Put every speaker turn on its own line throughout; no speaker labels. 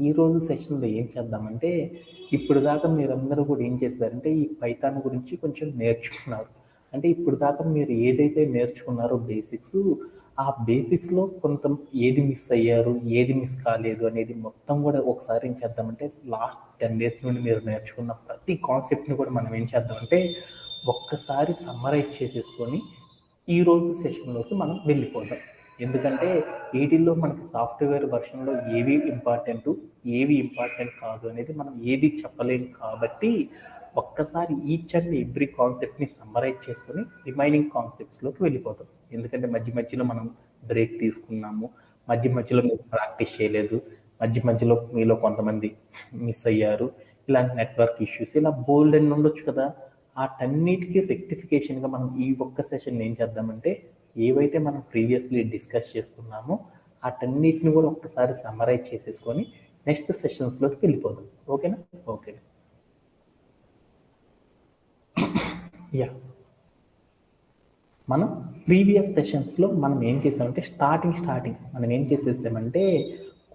ఈరోజు సెషన్లో ఏం చేద్దామంటే, ఇప్పుడు దాకా మీరందరూ కూడా ఏం చేశారంటే ఈ పైథాన్ గురించి కొంచెం నేర్చుకున్నారు. అంటే ఇప్పుడు దాకా మీరు ఏదైతే నేర్చుకున్నారో బేసిక్స్, ఆ బేసిక్స్లో కొంత ఏది మిస్ అయ్యారు, ఏది మిస్ కాలేదు అనేది మొత్తం కూడా ఒకసారి ఏం చేద్దామంటే లాస్ట్ 10 days నుండి మీరు నేర్చుకున్న ప్రతి కాన్సెప్ట్ని కూడా మనం ఏం చేద్దామంటే ఒక్కసారి సమ్మరైజ్ చేసేసుకొని ఈరోజు సెషన్లోకి మనం వెళ్ళిపోదాం. ఎందుకంటే వీటిల్లో మనకి సాఫ్ట్వేర్ వర్షన్లో ఏవి ఇంపార్టెంట్ కాదు అనేది మనం ఏది చెప్పలేం. కాబట్టి ఒక్కసారి ఈచ్ అండ్ ఎవ్రీ కాన్సెప్ట్ని సమ్మరైజ్ చేసుకొని రిమైనింగ్ కాన్సెప్ట్స్లోకి వెళ్ళిపోతాం. ఎందుకంటే మధ్య మధ్యలో మనం బ్రేక్ తీసుకున్నాము, మధ్యలో మీరు ప్రాక్టీస్ చేయలేదు, మధ్యలో మీలో కొంతమంది మిస్ అయ్యారు, ఇలాంటి నెట్వర్క్ ఇష్యూస్ ఇలా బోల్డ్ అని ఉండొచ్చు కదా. వాటన్నిటికీ రెక్టిఫికేషన్గా మనం ఈ ఒక్క సెషన్ ఏం చేద్దామంటే ఏవైతే మనం ప్రీవియస్లీ డిస్కస్ చేసుకున్నామో వాటన్నిటిని కూడా ఒక్కసారి సమ్మరైజ్ చేసేసుకొని నెక్స్ట్ సెషన్స్లోకి వెళ్ళిపోదాం. ఓకేనా? ఓకే. యా, మనం ప్రీవియస్ సెషన్స్లో మనం ఏం చేసామంటే స్టార్టింగ్ మనం ఏం చేసేసామంటే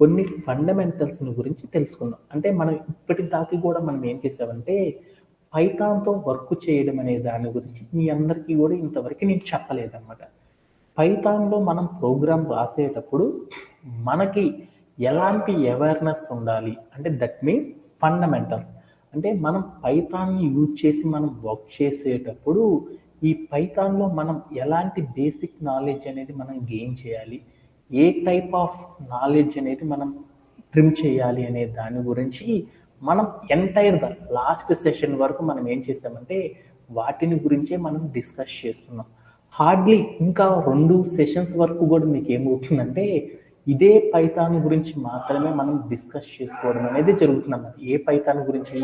కొన్ని ఫండమెంటల్స్ని గురించి తెలుసుకున్నాం. అంటే మనం ఇప్పటిదాకా కూడా మనం ఏం చేసామంటే పైథాన్తో వర్క్ చేయడం అనే దాని గురించి మీ అందరికీ కూడా ఇంతవరకు నేను చెప్పలేదన్నమాట. పైథాన్లో మనం ప్రోగ్రామ్ రాసేటప్పుడు మనకి ఎలాంటి అవేర్నెస్ ఉండాలి అంటే దట్ మీన్స్ ఫండమెంటల్స్. అంటే మనం పైథాన్ని యూజ్ చేసి మనం వర్క్ చేసేటప్పుడు ఈ పైథాన్లో మనం ఎలాంటి బేసిక్ నాలెడ్జ్ అనేది మనం గెయిన్ చేయాలి, ఏ టైప్ ఆఫ్ నాలెడ్జ్ అనేది మనం ట్రిమ్ చేయాలి అనే దాని గురించి మనం ఎంటైర్గా లాస్ట్ సెషన్ వరకు మనం ఏం చేసామంటే వాటిని గురించే మనం డిస్కస్ చేసుకున్నాం. హార్డ్లీ ఇంకా 2 సెషన్స్ వరకు కూడా మీకు ఏమవుతుందంటే ఇదే పైథాన్ గురించి మాత్రమే మనం డిస్కస్ చేసుకోవడం అనేది జరుగుతుందన్నమాట. ఏ పైథాన్ గురించి?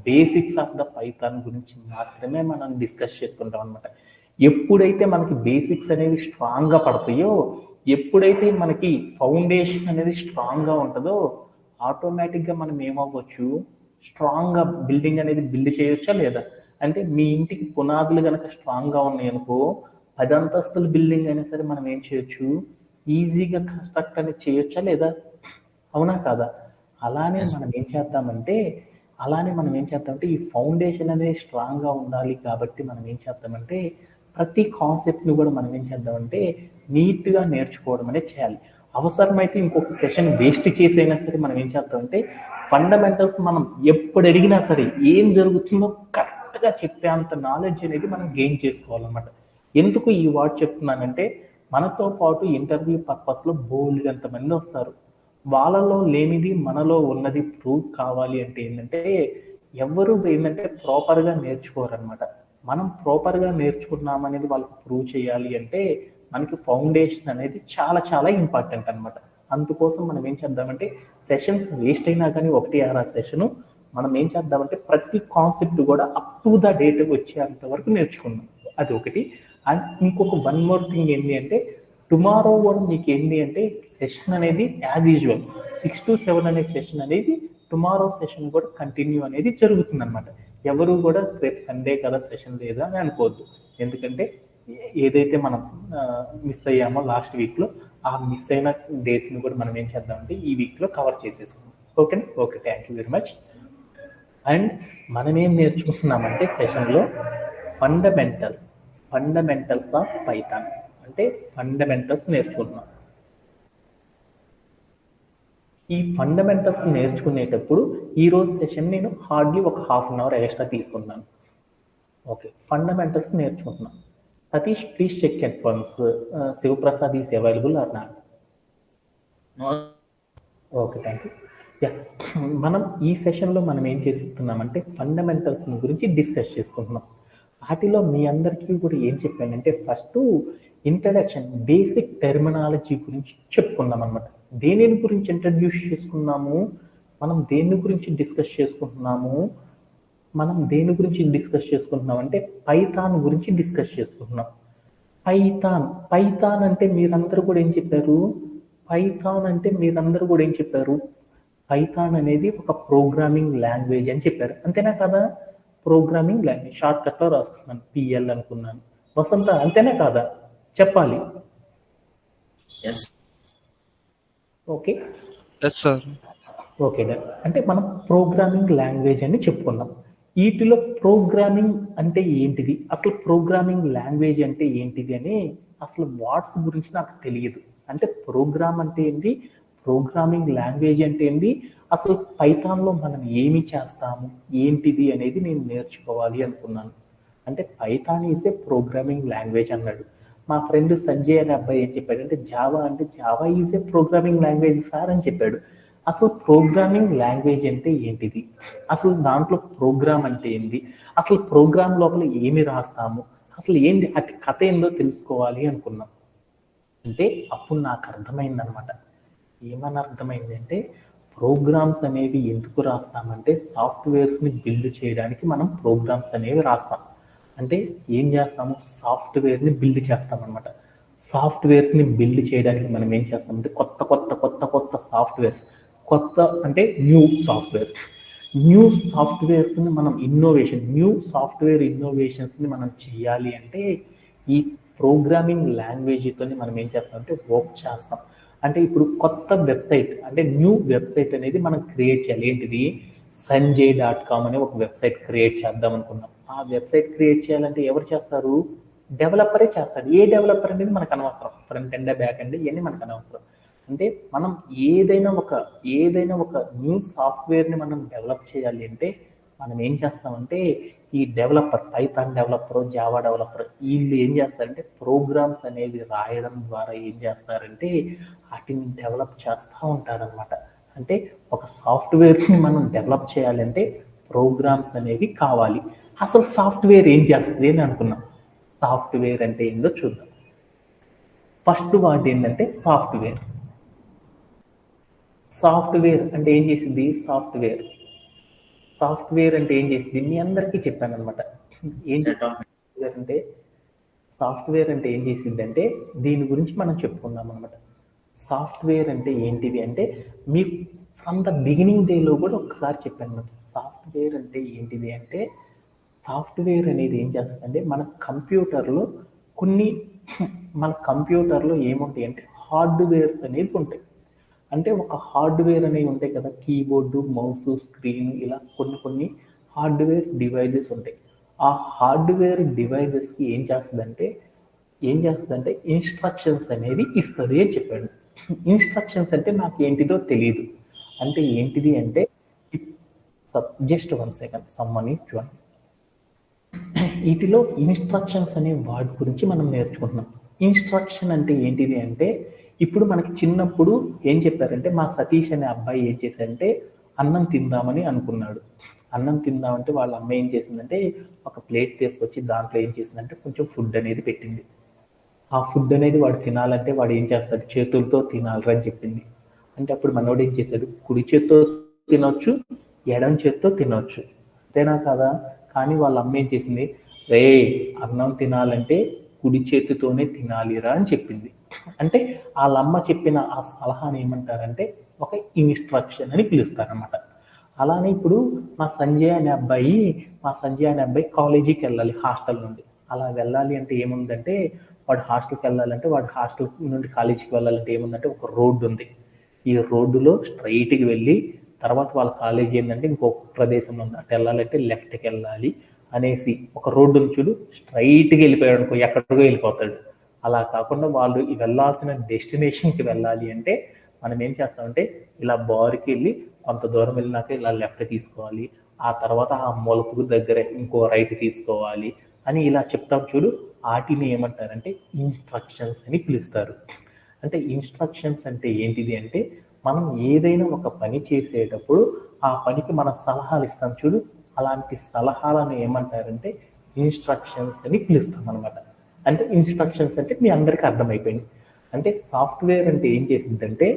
బేసిక్స్ ఆఫ్ ద పైథాన్ గురించి మాత్రమే మనం డిస్కస్ చేసుకుంటాం అనమాట. ఎప్పుడైతే మనకి బేసిక్స్ అనేవి స్ట్రాంగ్గా పడతాయో, ఎప్పుడైతే మనకి ఫౌండేషన్ అనేది స్ట్రాంగ్గా ఉంటుందో ఆటోమేటిక్గా మనం ఏమవ్వచ్చు, స్ట్రాంగ్గా బిల్డింగ్ అనేది బిల్డ్ చేయొచ్చా లేదా? అంటే మీ ఇంటికి పునాదులు కనుక స్ట్రాంగ్గా ఉన్నాయి అనుకో 10 అంతస్తుల బిల్డింగ్ అయినా సరే మనం ఏం చేయొచ్చు, ఈజీగా కన్స్ట్రక్ట్ అనేది చేయొచ్చా లేదా? అవునా కాదా? అలానే మనం ఏం చేద్దామంటే ఈ ఫౌండేషన్ అనేది స్ట్రాంగ్గా ఉండాలి. కాబట్టి మనం ఏం చేద్దామంటే ప్రతి కాన్సెప్ట్ని కూడా మనం ఏం చేద్దామంటే నీట్గా నేర్చుకోవడం అనేది చేయాలి. అవసరమైతే ఇంకొక సెషన్ వేస్ట్ చేసైనా సరే మనం ఏం చేద్దామంటే ఫండమెంటల్స్ మనం ఎప్పుడు అడిగినా సరే ఏం జరుగుతుందో కరెక్ట్గా చెప్పేంత నాలెడ్జ్ అనేది మనం గెయిన్ చేసుకోవాలన్నమాట. ఎందుకు ఈ వర్డ్ చెప్తున్నానంటే మనతో పాటు ఇంటర్వ్యూ పర్పస్లో బోల్డ్ ఎంతమంది వస్తారు, వాళ్ళలో లేనిది మనలో ఉన్నది ప్రూవ్ కావాలి అంటే ఏంటంటే ఎవరు ఏంటంటే ప్రాపర్గా నేర్చుకోరనమాట. మనం ప్రాపర్గా నేర్చుకున్నామనేది వాళ్ళకి ప్రూవ్ చేయాలి అంటే మనకి ఫౌండేషన్ అనేది చాలా చాలా ఇంపార్టెంట్ అనమాట. అందుకోసం మనం ఏం చేద్దామంటే సెషన్స్ వేస్ట్ అయినా కానీ 1-6 సెషను మనం ఏం చేద్దామంటే ప్రతి కాన్సెప్ట్ కూడా అప్ టు ద డేట్ వచ్చేంత వరకు నేర్చుకున్నాం. అది ఒకటి. అండ్ ఇంకొక 1 more థింగ్ ఏంటి అంటే టుమారో కూడా మీకు ఏంటి అంటే సెషన్ అనేది యాజ్ యూజువల్ 6 to 7 అనే సెషన్ అనేది టుమారో సెషన్ కూడా కంటిన్యూ అనేది జరుగుతుంది అనమాట. ఎవరు కూడా రేపు సండే కదా సెషన్ లేదా అని అనుకోవద్దు. ఎందుకంటే ఏదైతే మనం మిస్ అయ్యామో లాస్ట్ వీక్లో ఆ మిస్ అయిన డేస్ని కూడా మనం ఏం చేద్దామంటే ఈ వీక్లో కవర్ చేసేసుకుందాం. ఓకేనా? Okay, thank you very much. And మనం ఏం నేర్చుకుంటున్నామంటే సెషన్లో ఫండమెంటల్స్ ఆఫ్ పైథాన్ అంటే ఫండమెంటల్స్ నేర్చుకుంటున్నాం. ఈ ఫండమెంటల్స్ నేర్చుకునేటప్పుడు ఈరోజు సెషన్ నేను హార్డ్లీ ఒక 1/2 hour ఎక్స్ట్రా తీసుకున్నాను. ఓకే, ఫండమెంటల్స్ నేర్చుకుంటున్నాం. Satish, please check at once Shivaprasad is available or not? Okay, thank you. Yeah, మనం ఈ సెషన్లో మనం ఏం చేస్తున్నామంటే ఫండమెంటల్స్ గురించి డిస్కస్ చేసుకుంటున్నాం. వాటిలో మీ అందరికీ కూడా ఏం చెప్పానంటే ఫస్ట్ ఇంట్రడక్షన్, బేసిక్ టెర్మినాలజీ గురించి చెప్పుకున్నాం అనమాట. దేని గురించి ఇంట్రడ్యూస్ చేసుకున్నాము, మనం దేని గురించి డిస్కస్ చేసుకుంటున్నాము, అంటే పైథాన్ గురించి డిస్కస్ చేసుకుంటున్నాం. పైథాన్ అంటే మీరందరూ కూడా ఏం చెప్పారు? పైథాన్ అనేది ఒక ప్రోగ్రామింగ్ లాంగ్వేజ్ అని చెప్పారు. అంతేనా కదా? ప్రోగ్రామింగ్ లాంగ్వేజ్ షార్ట్ కట్లో రాసుకున్నాను, PL అనుకున్నాను. వసంత అంతేనా కాదా? చెప్పాలి. Okay, okay. డన్. అంటే మనం ప్రోగ్రామింగ్ లాంగ్వేజ్ అని చెప్పుకున్నాం. వీటిలో ప్రోగ్రామింగ్ అంటే ఏంటిది? అసలు ప్రోగ్రామింగ్ లాంగ్వేజ్ అంటే ఏంటిది అని అసలు వాట్స్ గురించి నాకు తెలియదు. అంటే ప్రోగ్రామ్ అంటే ఏంటి? ప్రోగ్రామింగ్ లాంగ్వేజ్ అంటే ఏంటి? అసలు పైథాన్‌లో మనం ఏమి చేస్తాము? ఏంటిది అనేది నేను నేర్చుకోవాలి అనుకున్నాను. అంటే Python is a programming language అన్నాడు. మా ఫ్రెండ్ సంజయ్ అనే అబ్బాయి ఏం చెప్పాడంటే Java is a programming language sir అని చెప్పాడు. అసలు ప్రోగ్రామింగ్ లాంగ్వేజ్ అంటే ఏంటిది? అసలు దాంట్లో ప్రోగ్రామ్ అంటే ఏంటి? అసలు ప్రోగ్రామ్ లోపల ఏమి రాస్తాము? అసలు ఏంటి అతి కథ ఏందో తెలుసుకోవాలి అనుకున్నాం. అంటే అప్పుడు నాకు అర్థమైందనమాట. ఏమని అర్థమైంది అంటే ప్రోగ్రామ్స్ అనేవి ఎందుకు రాస్తామంటే సాఫ్ట్వేర్స్ని బిల్డ్ చేయడానికి మనం ప్రోగ్రామ్స్ అనేవి రాస్తాం. అంటే ఏం చేస్తాము? సాఫ్ట్వేర్ని బిల్డ్ చేస్తాం అనమాట. సాఫ్ట్వేర్స్ని బిల్డ్ చేయడానికి మనం ఏం చేస్తామంటే కొత్త సాఫ్ట్వేర్స్, కొత్త అంటే న్యూ సాఫ్ట్వేర్స్, న్యూ సాఫ్ట్వేర్స్ని మనం న్యూ సాఫ్ట్వేర్ ఇన్నోవేషన్స్ని మనం చేయాలి అంటే ఈ ప్రోగ్రామింగ్ లాంగ్వేజ్తోని మనం ఏం చేస్తామంటే వర్క్ చేస్తాం. అంటే ఇప్పుడు కొత్త వెబ్సైట్ అంటే న్యూ వెబ్సైట్ అనేది మనం క్రియేట్ చేయాలి. ఏంటిది? sanjay.com అనే ఒక వెబ్సైట్ క్రియేట్ చేద్దాం అనుకున్నాం. ఆ వెబ్సైట్ క్రియేట్ చేయాలంటే ఎవరు చేస్తారు? డెవలపరే చేస్తాడు. ఏ డెవలపర్ అనేది మనకు అనవసరం. ఫ్రంట్ ఎండ్, బ్యాక్ ఎండ్ ఇవన్నీ మనకు అనవసరం. అంటే మనం ఏదైనా ఒక న్యూ సాఫ్ట్వేర్ని మనం డెవలప్ చేయాలి అంటే మనం ఏం చేస్తామంటే ఈ developer, Python developer, Java developer వీళ్ళు ఏం చేస్తారంటే ప్రోగ్రామ్స్ అనేవి రాయడం ద్వారా ఏం చేస్తారంటే వాటిని డెవలప్ చేస్తూ ఉంటారనమాట. అంటే ఒక సాఫ్ట్వేర్ని మనం డెవలప్ చేయాలంటే ప్రోగ్రామ్స్ అనేవి కావాలి. అసలు సాఫ్ట్వేర్ ఏం చేస్తుంది అని అనుకున్నాం. సాఫ్ట్వేర్ అంటే ఏందో చూద్దాం. ఫస్ట్ వర్డ్ ఏంటంటే సాఫ్ట్వేర్. సాఫ్ట్వేర్ అంటే ఏం చేసింది? సాఫ్ట్వేర్ అంటే ఏం చేసింది మీ అందరికీ చెప్పాను అనమాట. ఏం అంటే సాఫ్ట్వేర్ అంటే ఏం చేసిందంటే దీని గురించి మనం చెప్పుకుందాం అనమాట. సాఫ్ట్వేర్ అంటే ఏంటిది అంటే మీకు ఫ్రమ్ ద బిగినింగ్ డేలో కూడా ఒకసారి చెప్పాను అనమాట. సాఫ్ట్వేర్ అంటే ఏంటిది అంటే సాఫ్ట్వేర్ అనేది ఏం చేస్తుందంటే మన కంప్యూటర్లో ఏముంటాయి అంటే హార్డ్వేర్స్ అనేవి ఉంటాయి. అంటే ఒక హార్డ్వేర్ అనేవి ఉంటాయి కదా, కీబోర్డు, మౌస్, స్క్రీన్, ఇలా కొన్ని హార్డ్వేర్ డివైజెస్ ఉంటాయి. ఆ హార్డ్వేర్ డివైజెస్కి ఏం చేస్తుందంటే ఇన్స్ట్రక్షన్స్ అనేది ఇస్తుంది అని చెప్పాడు. ఇన్స్ట్రక్షన్స్ అంటే నాకు ఏంటిదో తెలియదు. అంటే ఏంటిది అంటే జస్ట్ 1 సెకండ్ సమ్మని చూడండి. వీటిలో ఇన్స్ట్రక్షన్స్ అనే వర్డ్ గురించి మనం నేర్చుకుంటున్నాం. ఇన్స్ట్రక్షన్ అంటే ఏంటిది అంటే ఇప్పుడు మనకి చిన్నప్పుడు ఏం చెప్పారంటే మా సతీష్ అనే అబ్బాయి ఏం చేశారంటే అన్నం తిందామని అనుకున్నాడు. అన్నం తిందామంటే వాళ్ళ అమ్మ ఏం చేసిందంటే ఒక ప్లేట్ తీసుకొచ్చి దాంట్లో ఏం చేసిందంటే కొంచెం ఫుడ్ అనేది పెట్టింది. ఆ ఫుడ్ అనేది వాడు తినాలంటే వాడు ఏం చేస్తాడు? చేతులతో తినాలిరా అని చెప్పింది. అంటే అప్పుడు మనోడు ఏం చేశాడు? కుడి చేత్తో తినొచ్చు, ఎడమ చేత్తో తినొచ్చు, అంతేనా కదా? కానీ వాళ్ళ అమ్మ ఏం చేసింది? రే, అన్నం తినాలంటే కుడి చేతితోనే తినాలిరా అని చెప్పింది. అంటే వాళ్ళ అమ్మ చెప్పిన ఆ సలహాని ఏమంటారంటే ఒక ఇన్స్ట్రక్షన్ అని పిలుస్తారనమాట. అలానే ఇప్పుడు మా సంజయ్ అనే అబ్బాయి కాలేజీకి వెళ్ళాలి హాస్టల్ నుండి. అలా వెళ్ళాలి అంటే ఏముందంటే వాడు హాస్టల్కి వెళ్ళాలంటే వాడు హాస్టల్ నుండి కాలేజీకి వెళ్ళాలంటే ఏముందంటే ఒక రోడ్డు ఉంది. ఈ రోడ్డులో స్ట్రైట్కి వెళ్ళి తర్వాత వాళ్ళ కాలేజీ ఏంటంటే ఇంకొక ప్రదేశంలో ఉంది, అటు వెళ్ళాలంటే లెఫ్ట్కి వెళ్ళాలి అనేసి ఒక రోడ్డును చూడు స్ట్రైట్కి వెళ్ళిపోయాడు అనుకో ఎక్కడికో వెళ్ళిపోతాడు. అలా కాకుండా వాళ్ళు వెళ్ళాల్సిన డెస్టినేషన్కి వెళ్ళాలి అంటే మనం ఏం చేస్తామంటే ఇలా బార్కి వెళ్ళి కొంత దూరం వెళ్ళినాక ఇలా లెఫ్ట్ తీసుకోవాలి, ఆ తర్వాత ఆ మొలపు దగ్గర ఇంకో రైట్ తీసుకోవాలి అని ఇలా చెప్తాం చూడు. వాటిని ఏమంటారంటే ఇన్స్ట్రక్షన్స్ అని పిలుస్తారు. అంటే ఇన్స్ట్రక్షన్స్ అంటే ఏంటిది అంటే మనం ఏదైనా ఒక పని చేసేటప్పుడు ఆ పనికి మన సలహాలు ఇస్తాం చూడు, అలాంటి సలహాలను ఏమంటారంటే ఇన్స్ట్రక్షన్స్ అని పిలుస్తాం అనమాట. అంటే ఇన్స్ట్రక్షన్స్ అంటే మీ అందరికీ అర్థమైపోయింది. అంటే సాఫ్ట్వేర్ అంటే ఏం చేసిందంటే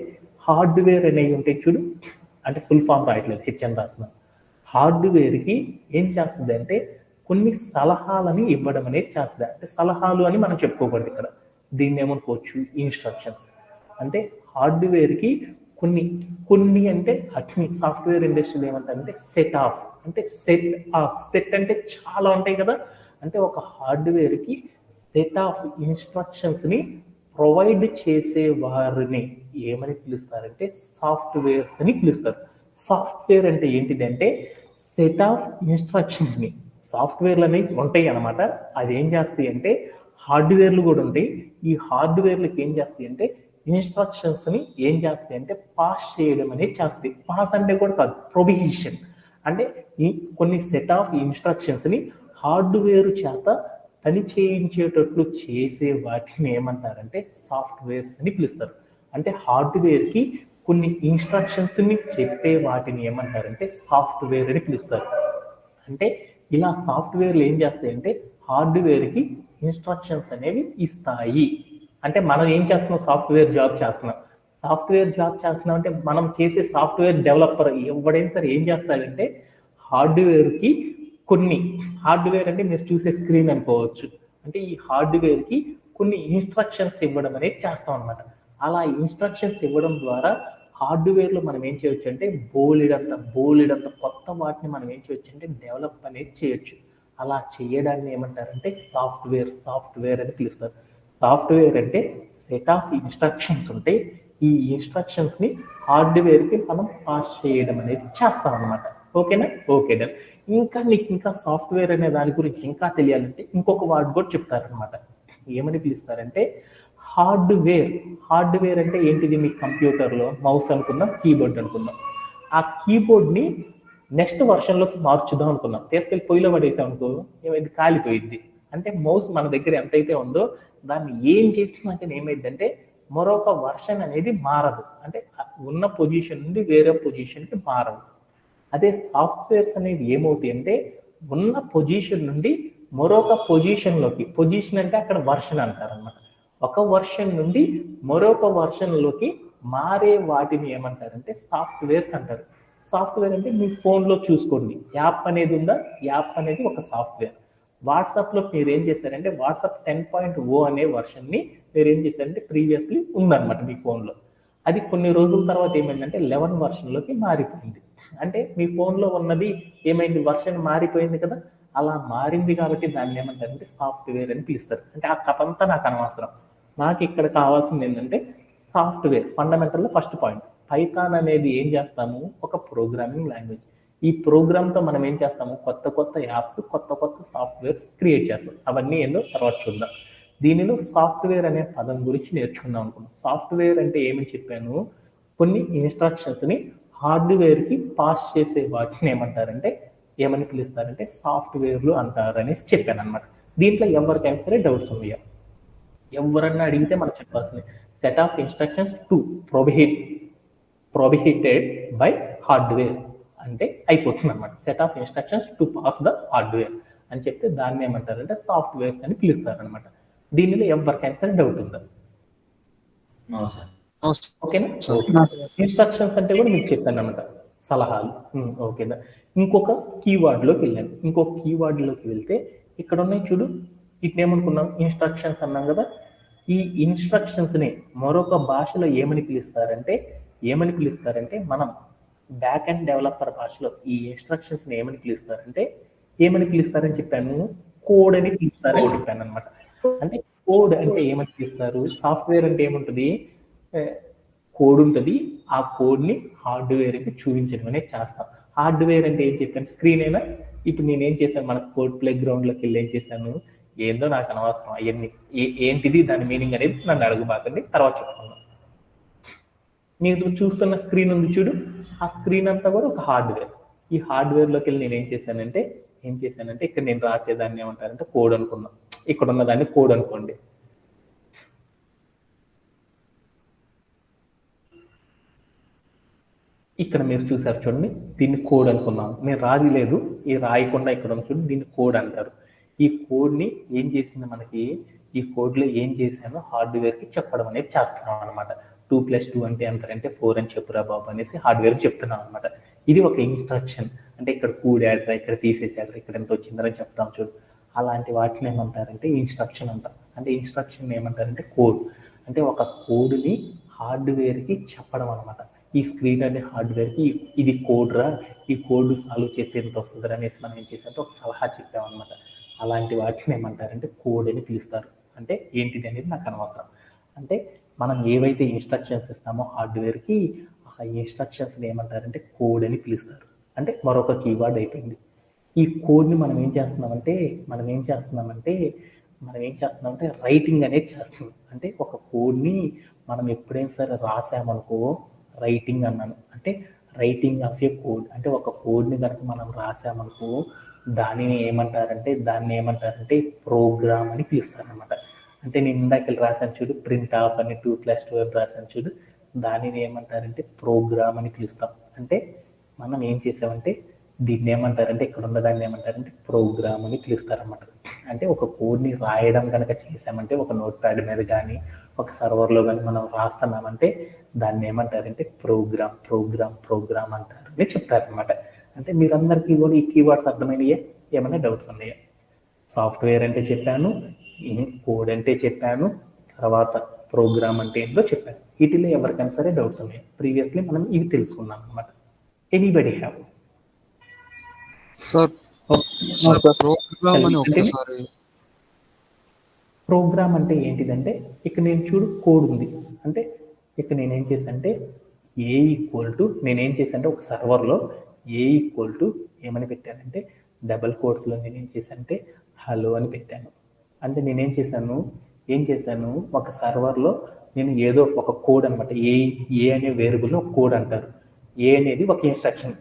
హార్డ్వేర్ అనేవి ఉంటాయి చూడు, అంటే ఫుల్ ఫామ్ రాయట్లేదు, హెచ్ఎన్ రాస్తున్నాను. హార్డ్వేర్కి ఏం చేస్తుంది అంటే కొన్ని సలహాలని ఇవ్వడం అనేది చేస్తుంది. అంటే సలహాలు అని మనం చెప్పుకోకూడదు ఇక్కడ, దీన్ని ఏమనుకోవచ్చు? ఇన్స్ట్రక్షన్స్. అంటే హార్డ్వేర్కి కొన్ని కొన్ని అంటే అన్ని సాఫ్ట్వేర్ ఇండస్ట్రీలో ఏమంటారంటే సెట్ అంటే చాలా ఉంటాయి కదా. అంటే ఒక హార్డ్వేర్కి సెట్ ఆఫ్ ఇన్స్ట్రక్షన్స్ని ప్రొవైడ్ చేసే వారిని ఏమని పిలుస్తారంటే సాఫ్ట్వేర్స్ అని పిలుస్తారు. సాఫ్ట్వేర్ అంటే ఏంటిదంటే సెట్ ఆఫ్ ఇన్స్ట్రక్షన్స్ని, సాఫ్ట్వేర్లు అనేవి ఉంటాయి అన్నమాట. అది ఏం చేస్తాయి అంటే హార్డ్వేర్లు కూడా ఉంటాయి. ఈ హార్డ్వేర్లకి ఏం చేస్తాయి అంటే ఇన్స్ట్రక్షన్స్ని ఏం చేస్తాయి అంటే పాస్ చేయడం అనేది చేస్తాయి. పాస్ అంటే కూడా కాదు, ప్రొహిబిషన్ అంటే ఈ కొన్ని సెట్ ఆఫ్ ఇన్స్ట్రక్షన్స్ని హార్డ్వేర్ చేత పని చేయించేటట్లు చేసే వాటిని ఏమంటారంటే సాఫ్ట్వేర్స్ అని పిలుస్తారు. అంటే హార్డ్వేర్కి కొన్ని ఇన్స్ట్రక్షన్స్ని చెప్పే వాటిని ఏమంటారంటే సాఫ్ట్వేర్ అని పిలుస్తారు. అంటే ఇలా సాఫ్ట్వేర్లు ఏం చేస్తాయంటే హార్డ్వేర్కి ఇన్స్ట్రక్షన్స్ అనేవి ఇస్తాయి. అంటే మనం ఏం చేస్తున్నాం, సాఫ్ట్వేర్ జాబ్ చేస్తున్నాం. సాఫ్ట్వేర్ జాబ్ చేస్తున్నాం అంటే మనం చేసే సాఫ్ట్వేర్ డెవలపర్ ఎవడైనా సరే ఏం చేస్తాడంటే హార్డ్వేర్కి కొన్ని, హార్డ్వేర్ అంటే మీరు చూసే స్క్రీన్ అనుకోవచ్చు, అంటే ఈ హార్డ్వేర్కి కొన్ని ఇన్స్ట్రక్షన్స్ ఇవ్వడం అనేది చేస్తాం అనమాట. అలా ఇన్స్ట్రక్షన్స్ ఇవ్వడం ద్వారా హార్డ్వేర్లో మనం ఏం చేయొచ్చు అంటే బోలెడంత కొత్త వాటిని మనం ఏం చేయొచ్చు అంటే డెవలప్ అనేది చేయొచ్చు. అలా చేయడాన్ని ఏమంటారంటే సాఫ్ట్వేర్ అని పిలుస్తారు. సాఫ్ట్వేర్ అంటే సెట్ ఆఫ్ ఇన్స్ట్రక్షన్స్ ఉంటాయి. ఈ ఇన్స్ట్రక్షన్స్ని హార్డ్వేర్కి మనం పాస్ చేయడం అనేది చేస్తాం అనమాట. ఓకేనా? Okay done. ఇంకా సాఫ్ట్వేర్ అనే దాని గురించి ఇంకా తెలియాలంటే ఇంకొక వర్డ్ కూడా చెప్తారనమాట. ఏమని పిలుస్తారంటే హార్డ్వేర్ అంటే ఏంటిది? మీ కంప్యూటర్లో మౌస్ అనుకుందాం, కీబోర్డ్ అనుకుందాం. ఆ కీబోర్డ్ని నెక్స్ట్ వర్షన్లోకి మార్చుదాం అనుకున్నాం, తీసుకెళ్ళి పొయ్యిలో పడేసాం అనుకో, ఏమైంది? కాలిపోయింది. అంటే మౌస్ మన దగ్గర ఎంతైతే ఉందో దాన్ని ఏం చేస్తుందంటే ఏమైందంటే మరొక వర్షన్ అనేది మారదు. అంటే ఉన్న పొజిషన్ నుండి వేరే పొజిషన్కి మారదు. అదే సాఫ్ట్వేర్స్ అనేవి ఏమవుతాయి అంటే ఉన్న పొజిషన్ నుండి మరొక పొజిషన్లోకి, పొజిషన్ అంటే అక్కడ వర్షన్ అంటారు అనమాట, ఒక వర్షన్ నుండి మరొక వర్షన్లోకి మారే వాటిని ఏమంటారంటే సాఫ్ట్వేర్స్ అంటారు. సాఫ్ట్వేర్ అంటే మీ ఫోన్లో చూసుకోండి, యాప్ అనేది ఉందా, యాప్ అనేది ఒక సాఫ్ట్వేర్. వాట్సాప్లో మీరు ఏం చేశారంటే వాట్సాప్ 10.0 అనే వర్షన్ని మీరు ఏం చేశారంటే ప్రీవియస్లీ ఉందన్నమాట మీ ఫోన్లో. అది కొన్ని రోజుల తర్వాత ఏమైందంటే 11 వర్షన్లోకి మారిపోయింది. అంటే మీ ఫోన్లో ఉన్నది ఏమైంది? వర్షన్ మారిపోయింది కదా. అలా మారింది కాబట్టి దాన్ని ఏమంటారంటే సాఫ్ట్వేర్ అని పిలుస్తారు. అంటే ఆ కథ అంతా నాకు అనవసరం. నాకు ఇక్కడ కావాల్సింది ఏంటంటే సాఫ్ట్వేర్ ఫండమెంటల్లో ఫస్ట్ పాయింట్. పైథాన్ అనేది ఏం చేస్తాము? ఒక ప్రోగ్రామింగ్ లాంగ్వేజ్. ఈ ప్రోగ్రామ్తో మనం ఏం చేస్తాము? కొత్త యాప్స్, కొత్త సాఫ్ట్వేర్స్ క్రియేట్ చేస్తాం. అవన్నీ ఏందో తర్వాత చూద్దాం. దీనిలో సాఫ్ట్వేర్ అనే పదం గురించి నేర్చుకుందాం అనుకున్నాం. సాఫ్ట్వేర్ అంటే ఏమని చెప్పాను? కొన్ని ఇన్స్ట్రక్షన్స్ని హార్డ్వేర్కి పాస్ చేసే వాటిని ఏమని పిలుస్తారంటే సాఫ్ట్వేర్లు అంటారు అనేసి చెప్పాను అనమాట. దీంట్లో ఎవరికైనా సరే డౌట్స్ ఉన్నాయా? ఎవరన్నా అడిగితే మనం చెప్పాల్సింది set of instructions to prohibited by hardware అంటే అయిపోతుంది అనమాట. Set of instructions to pass the hardware అని చెప్తే దాన్ని ఏమంటారంటే సాఫ్ట్వేర్స్ అని పిలుస్తారనమాట. దీనిలో ఎవరికైనా సరే డౌట్ ఉందా? ఓకేనా? ఇన్స్ట్రక్షన్స్ అంటే కూడా మీకు చెప్పాను అనమాట, సలహాలు. ఓకేనా? ఇంకొక కీవర్డ్లోకి వెళ్ళాను. ఇంకొక కీవర్డ్లోకి వెళ్తే ఇక్కడ ఉన్నాయి చూడు, వీటిని ఏమనుకున్నాం? ఇన్స్ట్రక్షన్స్ అన్నాం కదా. ఈ ఇన్స్ట్రక్షన్స్ని మరొక భాషలో ఏమని పిలుస్తారంటే మనం బ్యాక్ అండ్ డెవలపర్ భాషలో ఈ ఇన్స్ట్రక్షన్స్ని ఏమని పిలుస్తారని చెప్పాను? కోడ్ అని పిలుస్తారని చెప్పాను అనమాట. అంటే కోడ్ అంటే ఏమని పిలుస్తారు? సాఫ్ట్వేర్ అంటే ఏముంటుంది? కోడ్ ఉంటుంది. ఆ కోడ్ని హార్డ్వేర్కి చూపించడం అనేది చేస్తాం. హార్డ్వేర్ అంటే ఏం చెప్పాను? స్క్రీన్ అయినా. ఇప్పుడు నేనేం చేశాను? మన కోడ్ ప్లే గ్రౌండ్లోకి వెళ్ళి ఏం చేశాను? ఏందో నాకు అనవసరం అవన్నీ, ఏంటిది దాని మీనింగ్ అనేది నన్ను అడగబాకండి, తర్వాత చెప్పుకుందాం. మీరు చూస్తున్న స్క్రీన్ ఉంది చూడు, ఆ స్క్రీన్ అంతా కూడా ఒక హార్డ్వేర్. ఈ హార్డ్వేర్లోకి వెళ్ళి నేను ఏం చేశానంటే ఇక్కడ నేను రాసేదాన్ని ఏమంటారంటే కోడ్ అనుకున్నాం. ఇక్కడ ఉన్నదాన్ని కోడ్ అనుకోండి. ఇక్కడ మీరు చూసారు చూడండి, దీన్ని కోడ్ అనుకున్నాం. నేను రాయలేదు, ఈ రాయకుండా ఇక్కడ ఉంది చూడండి, దీన్ని కోడ్ అంటారు. ఈ కోడ్ని ఏం చేసింది మనకి? ఈ కోడ్లో ఏం చేశానో హార్డ్వేర్కి చెప్పడం అనేది చేస్తున్నాం అనమాట. 2+2 అంటే ఎంతంటే 4 అని చెప్పురా బాబు అనేసి హార్డ్వేర్కి చెప్తున్నాం అనమాట. ఇది ఒక ఇన్స్ట్రక్షన్. అంటే ఇక్కడ కూడాడ్రా, ఇక్కడ తీసేసాడ్రా, ఇక్కడ ఎంత వచ్చిందని చెప్తాం చూడు. అలాంటి వాటిని ఏమంటారంటే ఇన్స్ట్రక్షన్ అంటారు. అంటే ఇన్స్ట్రక్షన్ ఏమంటారంటే కోడ్. అంటే ఒక కోడ్ని హార్డ్వేర్కి చెప్పడం అనమాట. ఈ స్క్రీన్ అనే హార్డ్వేర్కి ఇది కోడ్ రా, ఈ కోడ్ సాల్వ్ చేస్తే ఎంత వస్తుంది అనేసి మనం ఏం చేసామంటే ఒక సలహా చెప్పామన్నమాట. అలాంటి వాటిని ఏమంటారంటే కోడ్ అని పిలుస్తారు. అంటే ఏంటిది అనేది నాకు అనవసరం. అంటే మనం ఏవైతే ఇన్స్ట్రక్షన్స్ ఇస్తామో హార్డ్వేర్కి, ఆ ఆ ఇన్స్ట్రక్షన్స్ని ఏమంటారంటే కోడ్ అని పిలుస్తారు. అంటే మరొక కీవర్డ్ అయిపోయింది. ఈ కోడ్ని మనం ఏం చేస్తున్నామంటే రైటింగ్ అనేది చేస్తున్నాం. అంటే ఒక కోడ్ని మనం ఎప్పుడైనా సరే రాసామనుకో, రైటింగ్ అన్నాను. అంటే రైటింగ్ ఆఫ్ ఏ కోడ్. అంటే ఒక కోడ్ని కనుక మనం రాసామనుకో దాన్ని ఏమంటారంటే ప్రోగ్రామ్ అని పిలుస్తారనమాట. అంటే నేను ఇందాక రాసాను చూడు, ప్రింట్ ఆఫ్ అని 2+2 అని రాసాను చూడు, దానిని ఏమంటారంటే ప్రోగ్రామ్ అని పిలుస్తాం. అంటే మనం ఏం చేసామంటే దీన్ని ఏమంటారంటే ఇక్కడ ఉన్నదాన్ని ఏమంటారంటే ప్రోగ్రామ్ అని పిలుస్తారన్నమాట. అంటే ఒక కోడ్ని రాయడం కనుక చేసామంటే ఒక నోట్ ప్యాడ్ మీద కానీ ఒక సర్వర్లో కానీ మనం రాస్తున్నామంటే దాన్ని ఏమంటారంటే ప్రోగ్రామ్ అంటారు అని చెప్తారనమాట. అంటే మీరందరికీ కూడా ఈ కీవర్డ్స్ అర్థమైనయే? ఏమైనా డౌట్స్ ఉన్నాయా? సాఫ్ట్వేర్ అంటే చెప్పాను, కోడ్ అంటే చెప్పాను, తర్వాత ప్రోగ్రామ్ అంటే ఏంటో చెప్పాను. వీటిలో ఎవరికైనా సరే డౌట్స్ ఉన్నాయి. ప్రీవియస్లీ మనం ఇవి తెలుసుకున్నాం అనమాట. Anybody have? ప్రోగ్రామ్ అంటే ఏంటిదంటే ఇక్కడ నేను చూడు కోడ్ ఉంది. అంటే ఇక్కడ నేనేం చేశానంటే ఒక సర్వర్లో ఏమని పెట్టానంటే డబుల్ కోట్స్లో నేనేం చేశానంటే హలో అని పెట్టాను. అంటే నేనేం చేశాను ఒక సర్వర్లో నేను ఏదో ఒక కోడ్ అనమాట, ఏ అనే వేరియబుల్ ఒక కోడ్ అంటారు. ఏ అనేది ఒక ఇన్స్ట్రక్షన్.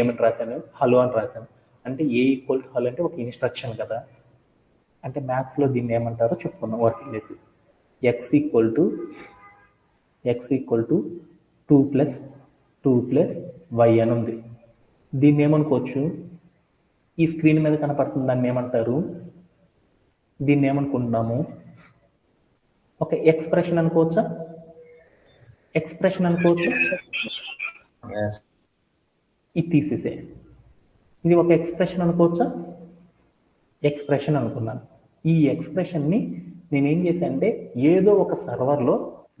ఏమని రాశాను? హలో అని రాశాను. అంటే హలో అంటే ఒక ఇన్స్ట్రక్షన్ కదా. అంటే మ్యాథ్స్లో దీన్ని ఏమంటారో చెప్పుకున్నాం వర్కింగ్ చేసి. ఎక్స్ ఈక్వల్ టు 2+2+y అని ఉంది. దీన్ని ఏమనుకోవచ్చు? ఈ స్క్రీన్ మీద కనపడుతుంది దాన్ని ఏమంటారు? దీన్ని ఏమనుకుంటున్నాము? ఒక ఎక్స్ప్రెషన్ అనుకోవచ్చా? ఇది తీసేసే. ఇది ఒక ఎక్స్ప్రెషన్ అనుకోవచ్చా? ఎక్స్ప్రెషన్ అనుకున్నాను. ఈ ఎక్స్ప్రెషన్ని నేనేం చేశానంటే ఏదో ఒక సర్వర్లో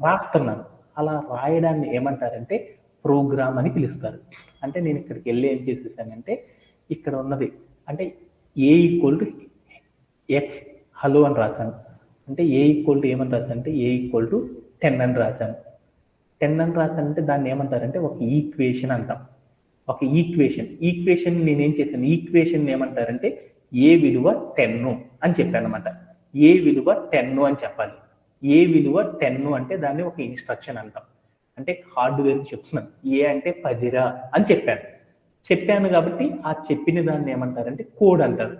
రాస్తున్నాను. అలా రాయడాన్ని ఏమంటారంటే ప్రోగ్రామ్ అని పిలుస్తారు. అంటే నేను ఇక్కడికి వెళ్ళి ఏం చేసేసానంటే ఇక్కడ ఉన్నది అంటే x హలో అని రాశాను. అంటే ఏమని రాశానంటే A=10 అని రాశాను. 10 అని రాశానంటే దాన్ని ఏమంటారంటే ఒక ఈక్వేషన్ అంటాం. ఒక ఈక్వేషన్ నేనేం చేశాను? ఈక్వేషన్ ఏమంటారంటే ఏ విలువ 10 అని చెప్పాను అనమాట. ఏ విలువ 10 అని చెప్పాలి. ఏ విలువ 10 అంటే దాన్ని ఒక ఇన్స్ట్రక్షన్ అంటాం. అంటే హార్డ్వేర్ చెప్తున్నాను. ఏ అంటే 10 అని చెప్పాను కాబట్టి ఆ చెప్పిన దాన్ని ఏమంటారంటే కోడ్ అంటారు.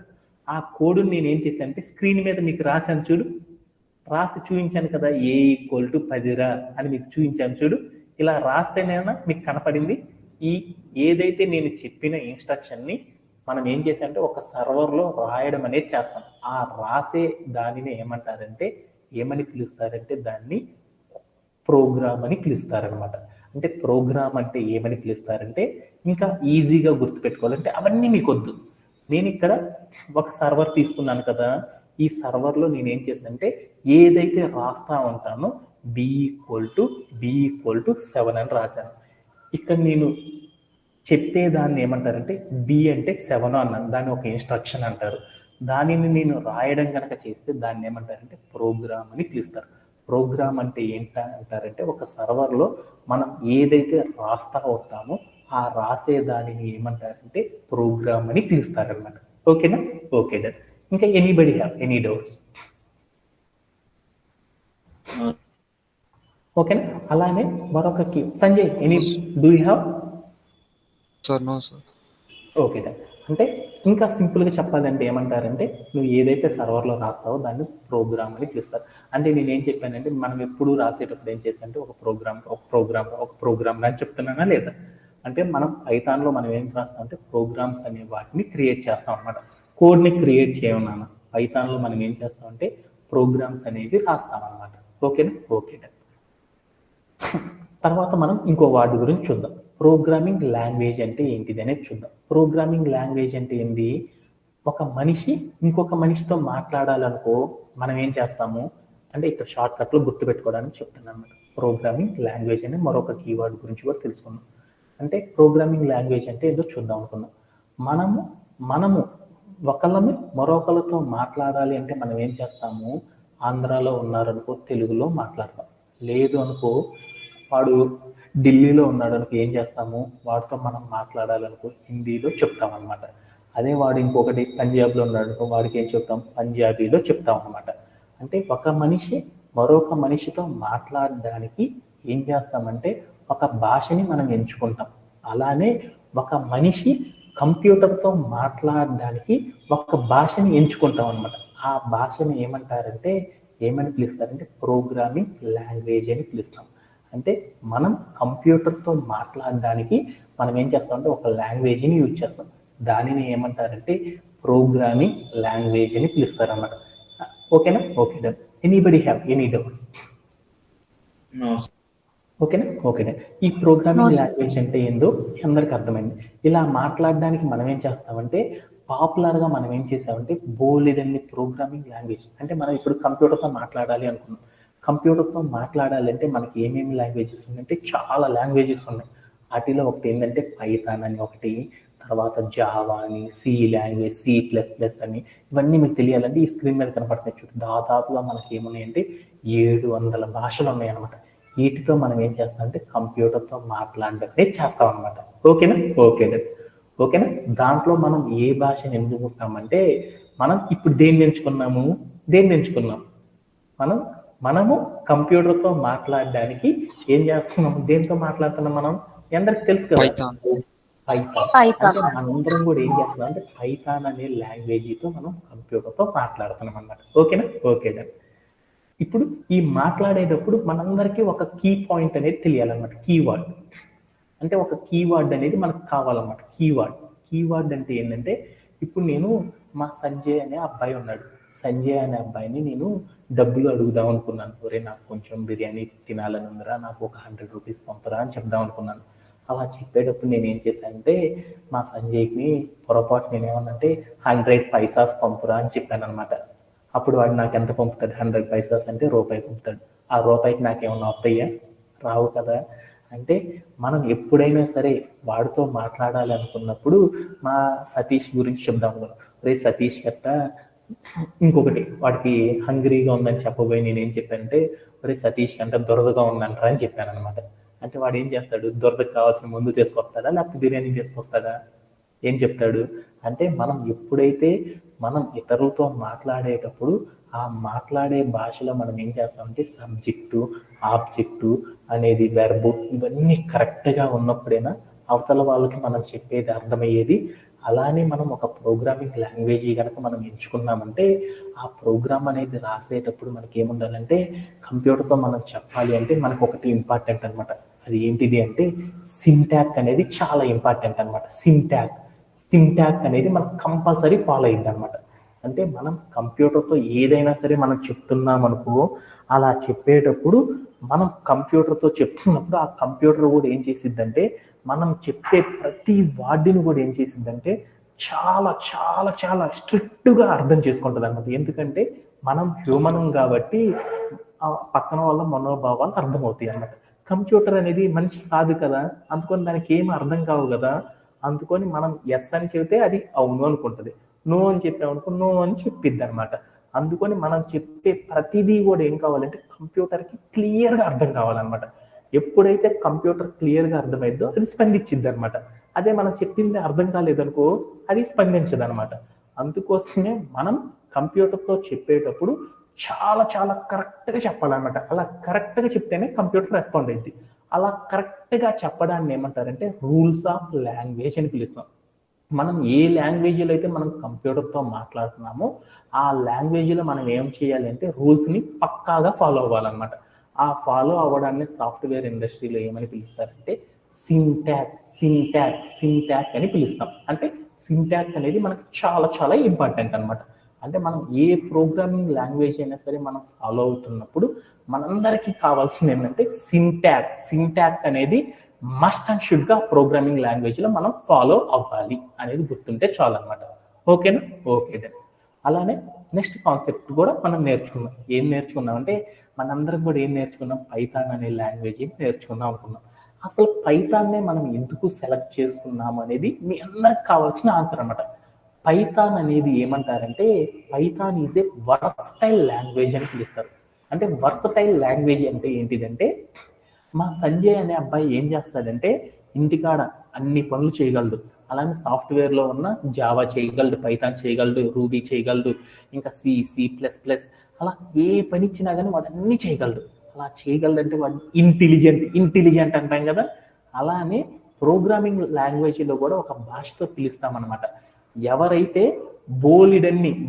ఆ కోడ్ నేనేం చేశానంటే స్క్రీన్ మీద మీకు రాశాను చూడు, రాసి చూపించాను కదా, A=10 అని మీకు చూపించాను చూడు. ఇలా రాస్తేనేనా మీకు కనపడింది? ఏదైతే నేను చెప్పిన ఇన్స్ట్రక్షన్ని మనం ఏం చేసామంటే ఒక సర్వర్లో రాయడం అనేది చేస్తాం. ఆ రాసే దానిని ఏమని పిలుస్తారంటే దాన్ని ప్రోగ్రామ్ అని పిలుస్తారనమాట. అంటే ప్రోగ్రామ్ అంటే ఏమని పిలుస్తారంటే ఇంకా ఈజీగా గుర్తుపెట్టుకోవాలంటే అవన్నీ మీకు వద్దు. నేను ఇక్కడ ఒక సర్వర్ తీసుకున్నాను కదా, ఈ సర్వర్లో నేనేం చేశానంటే ఏదైతే రాస్తా ఉంటానో b=7 అని రాశాను. ఇక్కడ నేను చెప్పేదాన్ని ఏమంటారంటే బి అంటే 7 అన్నాను. దాన్ని ఒక ఇన్స్ట్రక్షన్ అంటారు. దానిని నేను రాయడం కనుక చేస్తే దాన్ని ఏమంటారంటే ప్రోగ్రామ్ అని పిలుస్తారు. ప్రోగ్రామ్ అంటే ఏంటంటారంటే ఒక సర్వర్లో మనం ఏదైతే రాస్తా ఉంటామో ఆ రాసే దానిని ఏమంటారంటే ప్రోగ్రామ్ అని పిలుస్తారనమాట. ఓకేనా? Okay done. ఇంకా ఎనీబడి హ్యావ్ ఎనీ డౌట్స్? ఓకేనా? అలానే మరొక కీ Sanjay, do you have?
No sir.
Okay done. అంటే ఇంకా సింపుల్గా చెప్పాలంటే ఏమంటారంటే నువ్వు ఏదైతే సర్వర్లో రాస్తావో దాన్ని ప్రోగ్రామ్ అని పిలుస్తారు. అంటే నేనేం చెప్పానంటే మనం ఎప్పుడు రాసేటప్పుడు ఏం చేస్తానంటే ఒక ప్రోగ్రామ్ అని చెప్తున్నానా లేదా? అంటే మనం పైథాన్లో మనం ఏం రాస్తాం అంటే ప్రోగ్రామ్స్ అనే వాటిని క్రియేట్ చేస్తాం అనమాట. కోడ్ని క్రియేట్ చేయమన్నాను. పైథాన్లో మనం ఏం చేస్తామంటే ప్రోగ్రామ్స్ అనేవి రాస్తాం అనమాట. ఓకేనా? Okay done. తర్వాత మనం ఇంకో వార్డు గురించి చూద్దాం. ప్రోగ్రామింగ్ లాంగ్వేజ్ అంటే ఏంటిది అనేది చూద్దాం. ప్రోగ్రామింగ్ లాంగ్వేజ్ అంటే ఏంటి? ఒక మనిషి ఇంకొక మనిషితో మాట్లాడాలనుకో మనం ఏం చేస్తాము అంటే ఇక్కడ షార్ట్ కట్లో గుర్తుపెట్టుకోవడానికి చెప్తున్నాను అన్నమాట. ప్రోగ్రామింగ్ లాంగ్వేజ్ అనే మరొక కీవర్డ్ గురించి కూడా తెలుసుకున్నాం. అంటే ప్రోగ్రామింగ్ లాంగ్వేజ్ అంటే ఏదో చూద్దాం అనుకున్నాం. మనము ఒకళ్ళని మరొకళ్ళతో మాట్లాడాలి అంటే మనం ఏం చేస్తాము? ఆంధ్రాలో ఉన్నారనుకో తెలుగులో మాట్లాడతాం, లేదు అనుకో వాడు ఢిల్లీలో ఉన్నాడు అనుకో, ఏం చేస్తాము, వాడితో మనం మాట్లాడాలనుకో హిందీలో చెప్తాం అనమాట. అదే వాడు ఇంకొకటి పంజాబ్లో ఉన్నాడు అనుకో, వాడికి ఏం చెప్తాం, పంజాబీలో చెప్తాం అనమాట. అంటే ఒక మనిషి మరొక మనిషితో మాట్లాడడానికి ఏం చేస్తామంటే ఒక భాషని మనం ఎంచుకుంటాం. అలానే ఒక మనిషి కంప్యూటర్తో మాట్లాడడానికి ఒక భాషని ఎంచుకుంటాం అనమాట. ఆ భాషని ఏమని పిలుస్తారంటే ప్రోగ్రామింగ్ లాంగ్వేజ్ అని పిలుస్తాం. అంటే మనం కంప్యూటర్తో మాట్లాడడానికి మనం ఏం చేస్తామంటే ఒక లాంగ్వేజ్ని యూజ్ చేస్తాం. దానిని ఏమంటారంటే ప్రోగ్రామింగ్ లాంగ్వేజ్ అని పిలుస్తారు అన్నమాట. ఓకేనా? Okay done. Anybody have any doubts? ఓకేనా. ఈ ప్రోగ్రామింగ్ లాంగ్వేజ్ అంటే ఏందో అందరికి అర్థమైంది. ఇలా మాట్లాడడానికి మనం ఏం చేస్తామంటే పాపులర్గా మనం ఏం చేసామంటే బోలెడన్ని ప్రోగ్రామింగ్ లాంగ్వేజ్, అంటే మనం ఇప్పుడు కంప్యూటర్తో మాట్లాడాలి అనుకున్నాం. కంప్యూటర్తో మాట్లాడాలంటే మనకి ఏమేమి లాంగ్వేజెస్ ఉన్నాయంటే చాలా లాంగ్వేజెస్ ఉన్నాయి. వాటిలో ఒకటి ఏంటంటే పైథాన్ అని ఒకటి, తర్వాత జావా అని, సి లాంగ్వేజ్, C++ అని, ఇవన్నీ మీకు తెలియాలంటే ఈ స్క్రీన్ మీద కనపడుతున్నాయి చూడు. దాదాపుగా మనకి ఏమున్నాయంటే 700 భాషలు ఉన్నాయి అనమాట. వీటితో మనం ఏం చేస్తామంటే కంప్యూటర్తో మాట్లాడడం చేస్తాం అనమాట. ఓకేనా. దాంట్లో మనం ఏ భాషను ఎంచుకుంటామంటే మనం ఇప్పుడు దేన్ని ఎంచుకున్నాం, మనము కంప్యూటర్తో మాట్లాడడానికి ఏం చేస్తున్నాం, దేంతో మాట్లాడుతున్నాం మనం, అందరికి తెలుసు కదా, పైథాన్. అంటే మనందరం కూడా ఏం చేస్తున్నాం అంటే పైథాన్ అనే లాంగ్వేజ్తో మనం కంప్యూటర్తో మాట్లాడుతున్నాం అన్నమాట. ఓకేనా. ఇప్పుడు ఈ మాట్లాడేటప్పుడు మనందరికీ ఒక కీ పాయింట్ అనేది తెలియాలన్నమాట. కీవర్డ్ అంటే ఒక కీవర్డ్ అనేది మనకు కావాలన్నమాట. కీవర్డ్ అంటే ఏంటంటే ఇప్పుడు నేను మా సంజయ్ అనే అబ్బాయి ఉన్నాడు. సంజయ్ అనే అబ్బాయిని నేను డబ్బులు అడుగుదాం అనుకున్నాను. ఒరే నాకు కొంచెం బిర్యానీ తినాలని ఉందిరా, నాకు ఒక 100 రూపీస్ పంపరా అని చెప్దాం అనుకున్నాను. అలా చెప్పేటప్పుడు నేను ఏం చేశానంటే మా సంజయ్కి పొరపాటు నేను ఏమన్నంటే 100 పైసాస్ పంపురా అని చెప్పాను అనమాట. అప్పుడు వాడు నాకు ఎంత పంపుతాడు, 100 పైసాస్ అంటే రూపాయి పంపుతాడు. ఆ రూపాయికి నాకేమన్నా వస్తాయా? రావు కదా. అంటే మనం ఎప్పుడైనా సరే వాడితో మాట్లాడాలి అనుకున్నప్పుడు మా సతీష్ గురించి చెప్దాం అనుకున్నాం. రే సతీష్ గట్ట ఇంకొకటి వాడికి హంగ్రీగా ఉందని చెప్పబోయి నేనేం చెప్పానంటే రే సతీష్ అంటే దురదగా ఉందంటారా అని చెప్పాను అనమాట. అంటే వాడు ఏం చేస్తాడు, దురదకు కావాల్సిన ముందు తీసుకొస్తాడా లేకపోతే బిర్యానీ తీసుకొస్తాడా? ఏం చెప్తాడు అంటే మనం ఎప్పుడైతే మనం ఇతరులతో మాట్లాడేటప్పుడు ఆ మాట్లాడే భాషలో మనం ఏం చేస్తామంటే సబ్జెక్టు, ఆబ్జెక్టు అనేది వెర్బు ఇవన్నీ కరెక్ట్గా ఉన్నప్పుడైనా అవతల వాళ్ళకి మనం చెప్పేది అర్థమయ్యేది. అలానే మనం ఒక ప్రోగ్రామింగ్ లాంగ్వేజ్ కనుక మనం ఎంచుకున్నామంటే ఆ ప్రోగ్రామ్ అనేది రాసేటప్పుడు మనకి ఏముండాలంటే కంప్యూటర్తో మనం చెప్పాలి అంటే మనకు ఒకటి ఇంపార్టెంట్ అనమాట. అది ఏంటిది అంటే సింటాక్ అనేది చాలా ఇంపార్టెంట్ అనమాట. సింటాక్ అనేది మనం కంపల్సరీ ఫాలో అయ్యింది అనమాట. అంటే మనం కంప్యూటర్తో ఏదైనా సరే మనం చెప్తున్నాం అనుకో, అలా చెప్పేటప్పుడు మనం కంప్యూటర్తో చెప్తున్నప్పుడు ఆ కంప్యూటర్ కూడా ఏం చేసిద్దంటే మనం చెప్పే ప్రతి వార్డుని కూడా ఏం చేసిద్దంటే చాలా చాలా చాలా స్ట్రిక్ట్గా అర్థం చేసుకుంటుంది అనమాట. ఎందుకంటే మనం హ్యూమన్ కాబట్టి పక్కన వాళ్ళ మనోభావాలు అర్థమవుతాయి అన్నమాట. కంప్యూటర్ అనేది మనిషి కాదు కదా, అందుకని దానికి ఏమి అర్థం కావు కదా. అందుకొని మనం ఎస్ అని చెబితే అది అవును అనుకుంటుంది, నో అని చెప్పామనుకో నో అని చెప్పిద్ది అనమాట. అందుకొని మనం చెప్పే ప్రతిదీ కూడా ఏం కావాలంటే కంప్యూటర్కి క్లియర్గా అర్థం కావాలన్నమాట. ఎప్పుడైతే కంప్యూటర్ క్లియర్గా అర్థమైద్దో అది స్పందించిద్ది అనమాట. అదే మనం చెప్పింది అర్థం కాలేదనుకో అది స్పందించదు అనమాట. అందుకోసమే మనం కంప్యూటర్తో చెప్పేటప్పుడు చాలా చాలా కరెక్ట్గా చెప్పాలన్నమాట. అలా కరెక్ట్గా చెప్తేనే కంప్యూటర్ రెస్పాండ్ అయింది. అలా కరెక్ట్గా చెప్పడాన్ని ఏమంటారంటే రూల్స్ ఆఫ్ లాంగ్వేజ్ అని పిలుస్తాం. మనం ఏ లాంగ్వేజ్లో అయితే మనం కంప్యూటర్తో మాట్లాడుతున్నామో ఆ లాంగ్వేజ్లో మనం ఏం చేయాలి అంటే రూల్స్ని పక్కాగా ఫాలో అవ్వాలన్నమాట. ఆ ఫాలో అవ్వడాన్ని సాఫ్ట్వేర్ ఇండస్ట్రీలో ఏమని పిలుస్తారంటే సింటాక్ అని పిలుస్తాం. అంటే సింటాక్ అనేది మనకు చాలా చాలా ఇంపార్టెంట్ అనమాట. అంటే మనం ఏ ప్రోగ్రామింగ్ లాంగ్వేజ్ అయినా సరే మనం ఫాలో అవుతున్నప్పుడు మనందరికీ కావాల్సింది ఏంటంటే సింటాక్ అనేది మస్ట్ అండ్ షుడ్ గా ప్రోగ్రామింగ్ లాంగ్వేజ్ లో మనం ఫాలో అవ్వాలి అనేది గుర్తుంటే చాలు అనమాట. ఓకేనా? ఓకే. అలానే నెక్స్ట్ కాన్సెప్ట్ కూడా మనం నేర్చుకున్నాం. ఏం నేర్చుకున్నాం అంటే మనందరం కూడా ఏం నేర్చుకున్నాం, పైథాన్ అనే లాంగ్వేజ్ నేర్చుకున్నాం అనుకున్నాం. అసలు పైథాన్నే మనం ఎందుకు సెలెక్ట్ చేసుకున్నాం అనేది మీ అందరికి కావాల్సిన ఆన్సర్ అనమాట. పైథాన్ అనేది ఏమంటారంటే Python is a versatile language అని పిలుస్తారు. అంటే వర్సటైల్ లాంగ్వేజ్ అంటే ఏంటిదంటే మా సంజయ్ అనే అబ్బాయి ఏం చేస్తాడంటే ఇంటికాడ అన్ని పనులు చేయగలడు. అలానే సాఫ్ట్వేర్లో ఉన్న జావా చేయగలడు, పైథాన్ చేయగలడు, రూబీ చేయగలడు, ఇంకా సి++, అలా ఏ పని ఇచ్చినా కానీ వాడు అన్ని చేయగలడు. అలా చేయగలడంటే వాడు ఇంటెలిజెంట్ అంటాం కదా, అలానే ప్రోగ్రామింగ్ లాంగ్వేజ్లో కూడా ఒక భాషతో పిలుస్తామన్నమాట. ఎవరైతే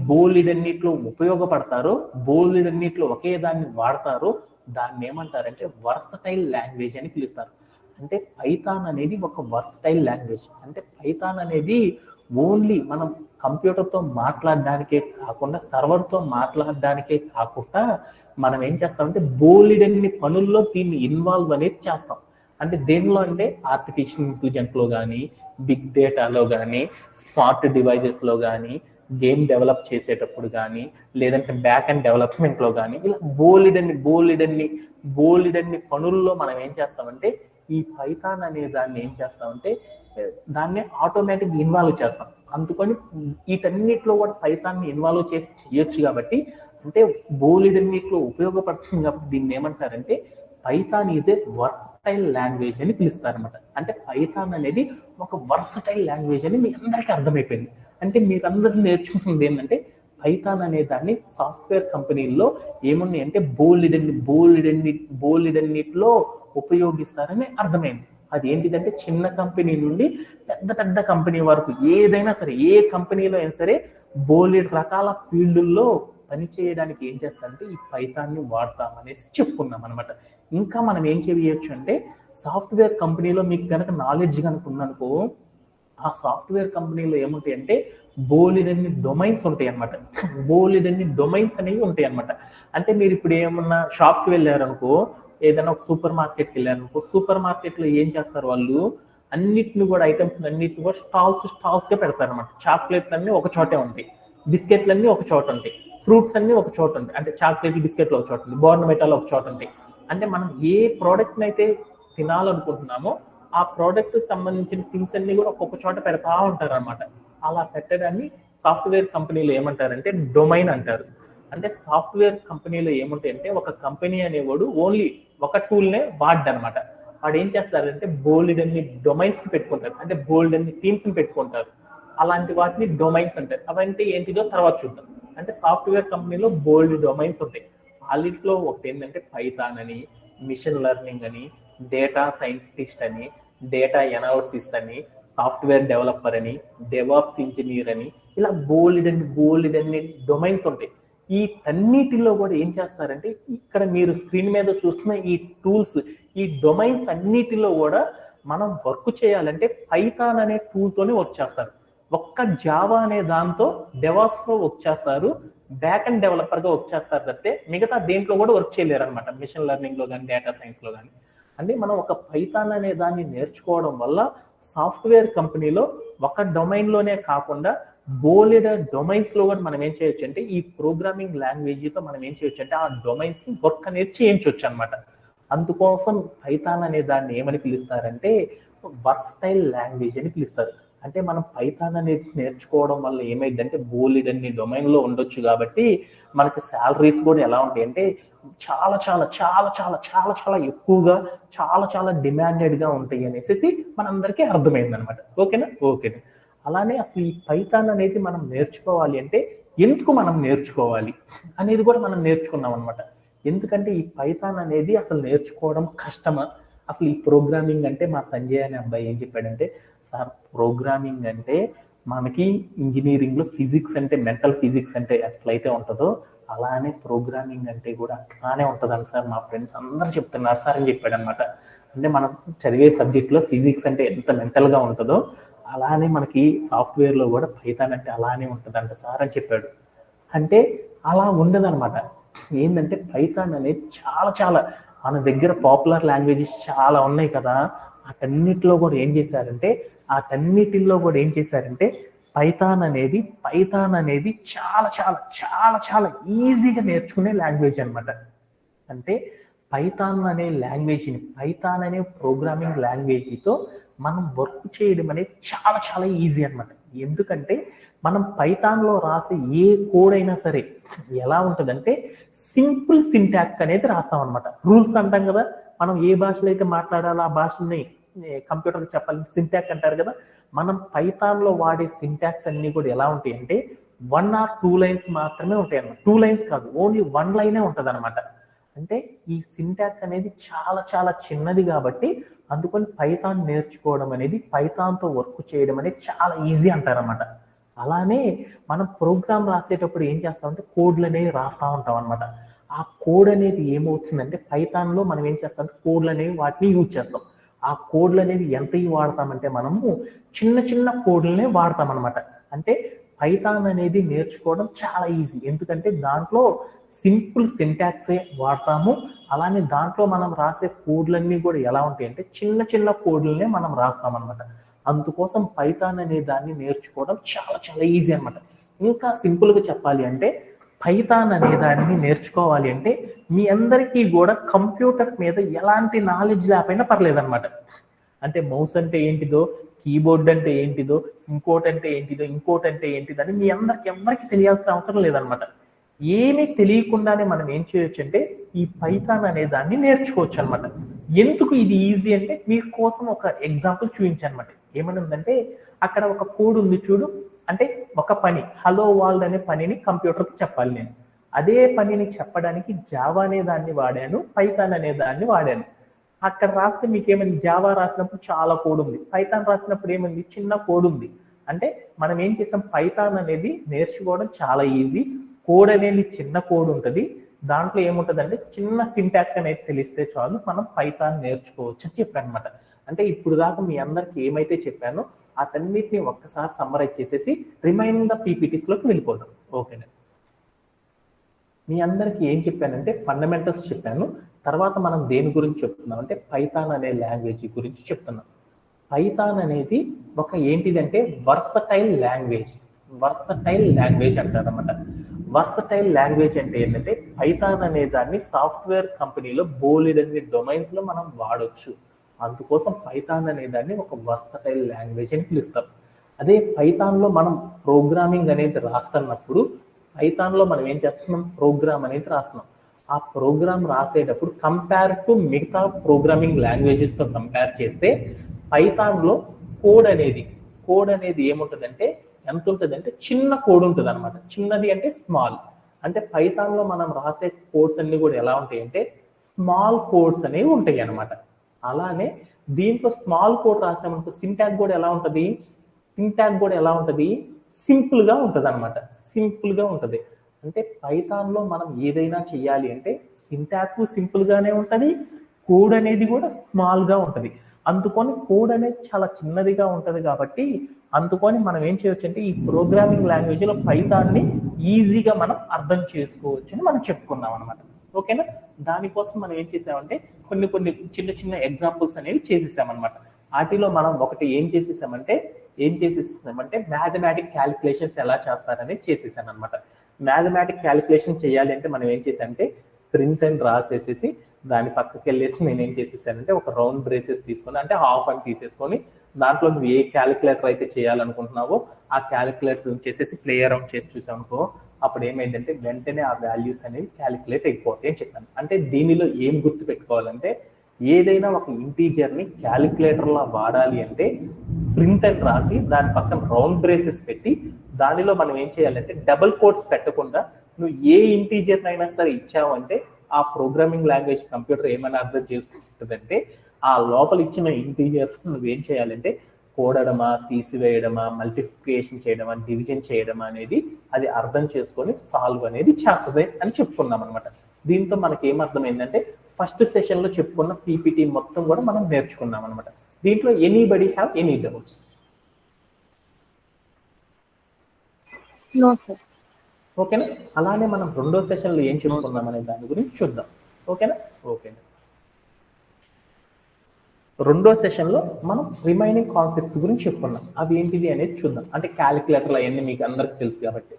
బోలెడన్నిట్లో ఉపయోగపడతారో, బోలెడన్నిట్లో ఒకే దాన్ని వాడతారో దాన్ని ఏమంటారంటే వర్సటైల్ లాంగ్వేజ్ అని పిలుస్తారు. అంటే పైథాన్ అనేది ఒక వర్సటైల్ లాంగ్వేజ్. అంటే పైథాన్ అనేది ఓన్లీ మనం కంప్యూటర్తో మాట్లాడడానికే కాకుండా, సర్వర్తో మాట్లాడడానికే కాకుండా మనం ఏం చేస్తామంటే బోలెడన్ని పనుల్లో దీన్ని ఇన్వాల్వ్ అనేది చేస్తాం. అంటే దేనిలో అంటే ఆర్టిఫిషియల్ ఇంటెలిజెంట్లో కానీ, బిగ్ డేటాలో కానీ, స్మార్ట్ డివైజెస్లో కానీ, గేమ్ డెవలప్ చేసేటప్పుడు కానీ, లేదంటే బ్యాక్ అండ్ డెవలప్మెంట్లో కానీ, ఇలా బోలెడన్ని పనుల్లో మనం ఏం చేస్తామంటే ఈ పైథాన్ అనే దాన్ని ఏం చేస్తామంటే దాన్ని ఆటోమేటిక్ ఇన్వాల్వ్ చేస్తాం. అందుకని వీటన్నిటిలో కూడా పైథాన్ని ఇన్వాల్వ్ చేసి చేయొచ్చు కాబట్టి, అంటే బోలెడన్నిట్లో ఉపయోగపడుతుంది కాబట్టి దీన్ని ఏమంటారంటే Python is a versatile language అని పిలుస్తారనమాట. అంటే పైథాన్ అనేది ఒక వర్సటైల్ లాంగ్వేజ్ అని మీ అందరికీ అర్థమైపోయింది. అంటే మీరందరూ నేర్చుకుంటుంది ఏంటంటే పైథాన్ అనే దాన్ని సాఫ్ట్వేర్ కంపెనీల్లో ఏమున్నాయి అంటే బోలెడన్నిట్లో ఉపయోగిస్తారని అర్థమైంది. అది ఏంటిదంటే చిన్న కంపెనీ నుండి పెద్ద కంపెనీ వరకు ఏదైనా సరే, ఏ కంపెనీలో అయినా సరే బోలెడు రకాల ఫీల్డుల్లో పని చేయడానికి ఏం చేస్తారంటే ఈ పైథాన్ని వాడతాం అనేసి చెప్పుకున్నాం అనమాట. ఇంకా మనం ఏం చేయవచ్చు అంటే సాఫ్ట్వేర్ కంపెనీలో మీకు కనుక నాలెడ్జ్ కనుక ఉందనుకో, ఆ సాఫ్ట్వేర్ కంపెనీలో ఏముంటాయి అంటే బోలెడన్ని డొమైన్స్ ఉంటాయి అనమాట. బోలెడన్ని డొమైన్స్ అనేవి ఉంటాయి అనమాట. అంటే మీరు ఇప్పుడు ఏమన్నా షాప్కి వెళ్ళారనుకో, ఏదైనా ఒక సూపర్ మార్కెట్కి వెళ్ళారనుకో, సూపర్ మార్కెట్లో ఏం చేస్తారు వాళ్ళు అన్నిటిని కూడా ఐటమ్స్ అన్నిటిని కూడా స్టాల్స్గా పెడతారు అనమాట. చాక్లెట్లు అన్ని ఒక చోటే ఉంటాయి, బిస్కెట్లు అన్ని ఒక చోట ఉంటాయి, ఫ్రూట్స్ అన్ని ఒక చోట ఉంటాయి. అంటే చాక్లెట్ బిస్కెట్లు ఒక చోట ఉంటాయి, బోర్నవిటాలు ఒక చోట ఉంటాయి. అంటే మనం ఏ ప్రోడక్ట్ని అయితే తినాలనుకుంటున్నామో ఆ ప్రోడక్ట్ సంబంధించిన థింగ్స్ అన్ని కూడా ఒక్కొక్క చోట పెడతా ఉంటారు అనమాట. అలా పెట్టడాన్ని సాఫ్ట్వేర్ కంపెనీలో ఏమంటారంటే డొమైన్ అంటారు. అంటే సాఫ్ట్వేర్ కంపెనీలో ఏముంటాయంటే ఒక కంపెనీ అనేవాడు ఓన్లీ ఒక టూల్నే వాడనమాట. వాడు ఏం చేస్తారంటే బోల్డన్ని డొమైన్స్ పెట్టుకుంటారు, అంటే బోల్డన్ని టీమ్స్ పెట్టుకుంటారు. అలాంటి వాటిని డొమైన్స్ అంటారు. అవంటే ఏంటిదో తర్వాత చూద్దాం. అంటే సాఫ్ట్వేర్ కంపెనీలో బోల్డ్ డొమైన్స్ ఉంటాయి. వాళ్ళిట్లో ఒకటి ఏంటంటే పైథాన్ అని, మిషన్ లెర్నింగ్ అని, డేటా సైంటిస్ట్ అని, డేటా ఎనాలిసిస్ అని, సాఫ్ట్వేర్ డెవలపర్ అని, డెవాప్స్ ఇంజనీర్ అని, ఇలా బోల్డన్ని డొమైన్స్ ఉంటాయి. ఈ అన్నిటిలో కూడా ఏం చేస్తారంటే ఇక్కడ మీరు స్క్రీన్ మీద చూస్తున్న ఈ టూల్స్, ఈ డొమైన్స్ అన్నిటిలో కూడా మనం వర్క్ చేయాలంటే పైథాన్ అనే టూల్తోనే వర్క్ చేస్తారు. ఒక్క జావా అనే దాంతో డెవాప్స్ లో వర్క్ చేస్తారు, బ్యాక్ అండ్ డెవలపర్ గా వర్క్ చేస్తారు తప్పితే మిగతా దేంట్లో కూడా వర్క్ చేయలేరు అనమాట. మిషన్ లెర్నింగ్ లో కానీ, డేటా సైన్స్ లో కానీ. అంటే మనం ఒక పైథాన్ అనే దాన్ని నేర్చుకోవడం వల్ల సాఫ్ట్వేర్ కంపెనీలో ఒక డొమైన్ లోనే కాకుండా బోలెడ డొమైన్స్ లో కూడా మనం ఏం చేయొచ్చు అంటే ఈ ప్రోగ్రామింగ్ లాంగ్వేజ్ తో మనం ఏం చేయొచ్చు అంటే ఆ డొమైన్స్ ని వర్క్ అనేది చేయించవచ్చు అనమాట. అందుకోసం పైథాన్ అనే దాన్ని ఏమని పిలుస్తారంటే వర్సటైల్ లాంగ్వేజ్ అని పిలుస్తారు. అంటే మనం పైథాన్ అనేది నేర్చుకోవడం వల్ల ఏమైందంటే బోలెడన్ని డొమైన్ లో ఉండొచ్చు కాబట్టి మనకి శాలరీస్ కూడా ఎలా ఉంటాయి అంటే చాలా ఎక్కువగా చాలా డిమాండెడ్ గా ఉంటాయి అనేసి మనందరికీ అర్థమైంది అనమాట. ఓకేనా? ఓకేనా. అలానే అసలు ఈ పైథాన్ అనేది మనం నేర్చుకోవాలి అంటే ఎందుకు మనం నేర్చుకోవాలి అనేది కూడా మనం నేర్చుకున్నాం అనమాట. ఎందుకంటే ఈ పైథాన్ అనేది అసలు నేర్చుకోవడం కష్టమా, అసలు ఈ ప్రోగ్రామింగ్ అంటే మా సంజయ్ అనే అబ్బాయి ఏం చెప్పాడంటే, సార్ ప్రోగ్రామింగ్ అంటే మనకి ఇంజనీరింగ్ లో ఫిజిక్స్ అంటే మెంటల్ ఫిజిక్స్ అంటే ఎట్లయితే ఉంటుందో అలానే ప్రోగ్రామింగ్ అంటే కూడా అట్లానే ఉంటుందని సార్ మా ఫ్రెండ్స్ అందరు చెప్తున్నారు సార్ అని చెప్పాడు అనమాట. అంటే మనం చదివే సబ్జెక్ట్ లో ఫిజిక్స్ అంటే ఎంత మెంటల్ గా ఉంటుందో అలానే మనకి సాఫ్ట్వేర్ లో కూడా పైథాన్ అంటే అలానే ఉంటుందంట సార్ అని చెప్పాడు. అంటే అలా ఉండదన్నమాట. ఏంటంటే పైథాన్ అనేది చాలా మన దగ్గర పాపులర్ లాంగ్వేజెస్ చాలా ఉన్నాయి కదా, వాటన్నిటిలో కూడా ఏం చేశారంటే పైథాన్ అనేది చాలా ఈజీగా నేర్చుకునే లాంగ్వేజ్ అనమాట. అంటే పైథాన్ అనే ప్రోగ్రామింగ్ లాంగ్వేజ్తో మనం వర్క్ చేయడం అనేది చాలా ఈజీ అనమాట. ఎందుకంటే మనం పైథాన్లో రాసే ఏ కోడ్ అయినా సరే ఎలా ఉంటుందంటే సింపుల్ సింటాక్స్ అనేది రాస్తాం అనమాట. రూల్స్ అంటాం కదా, మనం ఏ భాషలో అయితే మాట్లాడాలో ఆ భాషని కంప్యూటర్కి చెప్పాలి, సింటాక్స్ అంటారు కదా. మనం పైథాన్లో వాడే సింటాక్స్ అన్ని కూడా ఎలా ఉంటాయి అంటే 1 or 2 లైన్స్ మాత్రమే ఉంటాయి అన్నమాట. 2 లైన్స్ కాదు, ఓన్లీ 1 లైనే ఉంటుంది అనమాట. అంటే ఈ సింటాక్స్ అనేది చాలా చాలా చిన్నది కాబట్టి అందుకని పైథాన్ నేర్చుకోవడం అనేది, పైథాన్తో వర్క్ చేయడం అనేది చాలా ఈజీ అంటారనమాట. అలానే మనం ప్రోగ్రామ్ రాసేటప్పుడు ఏం చేస్తామంటే కోడ్లు అనేవి రాస్తూ ఉంటాం అనమాట. ఆ కోడ్ అనేది ఏమవుతుందంటే పైథాన్లో మనం ఏం చేస్తామంటే కోడ్లు అనేవి వాటిని యూజ్ చేస్తాం. ఆ కోడ్లు అనేది ఎంత వాడతామంటే మనము చిన్న చిన్న కోడ్లనే వాడతాం అనమాట. అంటే పైథాన్ అనేది నేర్చుకోవడం చాలా ఈజీ, ఎందుకంటే దాంట్లో సింపుల్ సింటాక్సే వాడతాము. అలానే దాంట్లో మనం రాసే కోడ్లన్నీ కూడా ఎలా ఉంటాయి అంటే చిన్న చిన్న కోడ్లనే మనం రాస్తాం అనమాట. అందుకోసం పైథాన్ అనే దాన్ని నేర్చుకోవడం చాలా చాలా ఈజీ అనమాట. ఇంకా సింపుల్గా చెప్పాలి అంటే పైథాన్ అనే దాన్ని నేర్చుకోవాలి అంటే మీ అందరికీ కూడా కంప్యూటర్ మీద ఎలాంటి నాలెడ్జ్ లేకపోయినా పర్లేదన్నమాట. అంటే మౌస్ అంటే ఏంటిదో, కీబోర్డ్ అంటే ఏంటిదో, ఇంకోటి అంటే ఏంటిదో, ఇంకోటి అంటే ఏంటిదో అని మీ అందరికి ఎవరికి తెలియాల్సిన అవసరం లేదనమాట. ఏమీ తెలియకుండానే మనం ఏం చేయొచ్చు అంటే ఈ పైథాన్ అనే దాన్ని నేర్చుకోవచ్చు అనమాట. ఎందుకు ఇది ఈజీ అంటే మీకోసం ఒక ఎగ్జాంపుల్ చూపించనమాట. ఏమని ఉందంటే అక్కడ ఒక కోడ్ ఉంది చూడు, అంటే ఒక పని హలో వరల్డ్ అనే పనిని కంప్యూటర్కి చెప్పాలి నేను. అదే పనిని చెప్పడానికి జావా అనే దాన్ని వాడాను, పైథాన్ అనే దాన్ని వాడాను. అక్కడ రాస్తే మీకు ఏమైంది, జావా రాసినప్పుడు చాలా కోడ్ ఉంది, పైథాన్ రాసినప్పుడు ఏమైంది చిన్న కోడ్ ఉంది. అంటే మనం ఏం చేసాం, పైథాన్ అనేది నేర్చుకోవడం చాలా ఈజీ. కోడ్ అనేది చిన్న కోడ్ ఉంటుంది, దాంట్లో ఏముంటుంది అంటే చిన్న సింటాక్స్ అనేది తెలిస్తే చాలు మనం పైథాన్ నేర్చుకోవచ్చు అని చెప్పాను అనమాట. అంటే ఇప్పుడు దాకా మీ అందరికి ఏమైతే చెప్పానో అతన్నిటిని ఒక్కసారి సమ్మరైజ్ చేసేసి రిమైనింగ్ ద పీపీటీస్లోకి వెళ్ళిపోదాం. ఓకేనా. మీ అందరికి ఏం చెప్పానంటే ఫండమెంటల్స్ చెప్పాను. తర్వాత మనం దేని గురించి చెప్తున్నాం అంటే పైథాన్ అనే లాంగ్వేజ్ గురించి చెప్తున్నాం. పైథాన్ అనేది ఒక ఏంటిదంటే వర్సటైల్ లాంగ్వేజ్. వర్సటైల్ లాంగ్వేజ్ అంటారన్నమాట. వర్సటైల్ లాంగ్వేజ్ అంటే ఏంటంటే పైథాన్ అనే దాన్ని సాఫ్ట్వేర్ కంపెనీలో బోలెడన్ని డొమైన్స్ లో మనం వాడొచ్చు. అందుకోసం పైథాన్ అనే దాన్ని ఒక వర్సటైల్ లాంగ్వేజ్ అని పిలుస్తాం. అదే పైథాన్లో మనం ప్రోగ్రామింగ్ అనేది రాస్తున్నప్పుడు పైథాన్లో మనం ఏం చేస్తున్నాం, ప్రోగ్రామ్ అనేది రాస్తున్నాం. ఆ ప్రోగ్రామ్ రాసేటప్పుడు కంపేర్ టు మిగతా ప్రోగ్రామింగ్ లాంగ్వేజెస్తో కంపేర్ చేస్తే పైథాన్లో కోడ్ అనేది ఏముంటుందంటే ఎంత ఉంటుందంటే చిన్న కోడ్ ఉంటుంది అనమాట. చిన్నది అంటే స్మాల్. అంటే పైథాన్లో మనం రాసే కోడ్స్ అన్ని కూడా ఎలా ఉంటాయి అంటే స్మాల్ కోడ్స్ అనేవి ఉంటాయి అనమాట. అలానే దీంట్లో స్మాల్ కోడ్ రాసామనుకో సింటాక్స్ కూడా ఎలా ఉంటుంది, సింపుల్ గా ఉంటుంది అనమాట. సింపుల్ గా ఉంటుంది. అంటే పైథాన్లో మనం ఏదైనా చెయ్యాలి అంటే సింటాక్స్ సింపుల్ గానే ఉంటుంది, కోడ్ అనేది కూడా స్మాల్ గా ఉంటుంది. అందుకని కోడ్ అనేది చాలా చిన్నదిగా ఉంటుంది కాబట్టి అందుకని మనం ఏం చేయొచ్చు అంటే ఈ ప్రోగ్రామింగ్ లాంగ్వేజ్ లో పైథాన్ని ఈజీగా మనం అర్థం చేసుకోవచ్చు అని మనం చెప్పుకున్నాం అనమాట. ఓకేనా. దానికోసం మనం ఏం చేసామంటే కొన్ని చిన్న చిన్న ఎగ్జాంపుల్స్ అనేవి చేసేసామన్నమాట. వాటిలో మనం ఒకటి ఏం చేసేసామంటే మ్యాథమెటిక్ క్యాలిక్యులేషన్స్ ఎలా చేస్తారనేది చేసేసాను అనమాట. మ్యాథమెటిక్ క్యాలిక్యులేషన్ చేయాలి అంటే మనం ఏం చేసామంటే ప్రింట్ అండ్ రాసేసేసి దాని పక్కకి వెళ్ళేసి నేను ఏం చేసేసానంటే ఒక రౌండ్ బ్రేసెస్ తీసుకొని అంటే హాఫ్ అని తీసేసుకొని దాంట్లో నువ్వు ఏ క్యాలిక్యులేటర్ అయితే చేయాలనుకుంటున్నావో ఆ క్యాలిక్యులేటర్ చేసేసి ప్లే అరౌండ్ చేసి చూసామనుకో అప్పుడు ఏమైందంటే వెంటనే ఆ వాల్యూస్ అనేవి క్యాలిక్యులేట్ అయిపోతాయి అని చెప్పాను. అంటే దీనిలో ఏం గుర్తు పెట్టుకోవాలంటే ఏదైనా ఒక ఇంటీజర్ని క్యాలిక్యులేటర్లా వాడాలి అంటే ప్రింట్ అండ్ రాసి దాని పక్కన రౌండ్ బ్రేసెస్ పెట్టి దానిలో మనం ఏం చేయాలంటే డబుల్ కోట్స్ పెట్టకుండా నువ్వు ఏ ఇంటీజర్ అయినా సరే ఇచ్చావంటే ఆ ప్రోగ్రామింగ్ లాంగ్వేజ్ కంప్యూటర్ ఏమైనా అర్థం చేసుకుంటుందంటే ఆ లోపల ఇచ్చిన ఇంటీజర్స్ నువ్వేం చేయాలంటే కూడడమా, తీసివేయడమా, మల్టిప్లికేషన్ చేయడమా, డివిజన్ చేయడమా అనేది అది అర్థం చేసుకొని సాల్వ్ అనేది చేస్తుంది అని చెప్పుకున్నాం అనమాట. దీంతో మనకి ఏమర్థమైందంటే ఫస్ట్ సెషన్ లో చెప్పుకున్న పీపీటీ మొత్తం కూడా మనం నేర్చుకున్నాం అనమాట. దీంట్లో anybody have any doubts?
No sir.
ఓకేనా. అలానే మనం రెండో సెషన్ లో ఏం చెప్పుకున్నాం అనే దాని గురించి చూద్దాం. ఓకేనా. ఓకేనా. రెండో సెషన్ లో మనం రిమైనింగ్ కాన్సెప్ట్స్ గురించి చెప్పుకున్నాం. అవి ఏంటిది అనేది చూద్దాం. అంటే క్యాలిక్యులేటర్లు అవన్నీ మీకు అందరికి తెలుసు కాబట్టి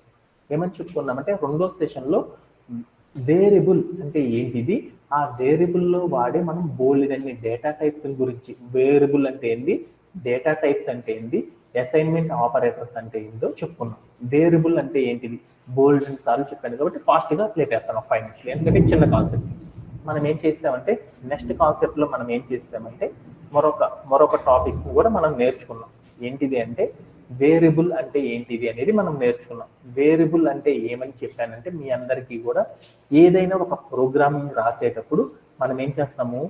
ఏమని చెప్పుకున్నామంటే రెండో సెషన్ లో వేరియబుల్ అంటే ఏంటిది, ఆ వేరియబుల్లో వాడే మనం బోల్డన్ని డేటా టైప్స్ గురించి, వేరియబుల్ అంటే ఏంది, డేటా టైప్స్ అంటే ఏంది, అసైన్మెంట్ ఆపరేటర్స్ అంటే ఏంటో చెప్పుకున్నాం. వేరియబుల్ అంటే ఏంటిది బోల్డ్ సార్లు చెప్పాను కాబట్టి ఫాస్ట్ గా ప్లే చేస్తాను 5 నిమిషాలు, ఎందుకంటే చిన్న కాన్సెప్ట్. మనం ఏం చేసామంటే నెక్స్ట్ కాన్సెప్ట్ లో మనం ఏం చేసామంటే మరొక టాపిక్స్ కూడా మనం నేర్చుకున్నాం. ఏంటిది అంటే వేరియబుల్ అంటే ఏంటిది అనేది మనం నేర్చుకున్నాం. వేరియబుల్ అంటే ఏమని చెప్పానంటే మీ అందరికీ కూడా ఏదైనా ఒక ప్రోగ్రామింగ్ రాసేటప్పుడు మనం ఏం చేస్తాము,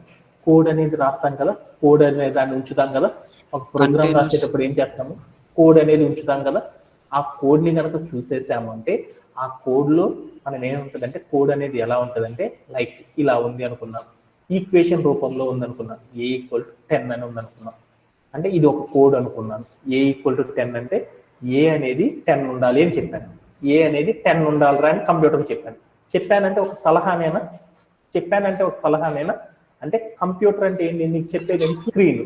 కోడ్ అనేది రాస్తాం కదా, కోడ్ అనే దాన్ని ఉంచుతాం కదా. ఒక ప్రోగ్రామ్
Containers.
రాసేటప్పుడు ఏం చేస్తాము, కోడ్ అనేది ఉంచుతాం కదా. ఆ కోడ్ ని కనుక చూసేసాము అంటే ఆ కోడ్ లో మనం ఏముంటుందంటే కోడ్ అనేది ఎలా ఉంటుందంటే లైక్ ఇలా ఉంది అనుకున్నాం, ఈక్వేషన్ రూపంలో ఉంది అనుకున్నాం, A=10 అని ఉంది అనుకున్నాం. అంటే ఇది ఒక కోడ్ అనుకున్నాను. A=10 అంటే ఏ అనేది 10 ఉండాలి అని చెప్పాను. ఏ అనేది 10 ఉండాలిరా అని కంప్యూటర్కి చెప్పాను. చెప్పానంటే ఒక సలహానేనా? అంటే కంప్యూటర్ అంటే ఏంటి, నీకు చెప్పేది స్క్రీన్.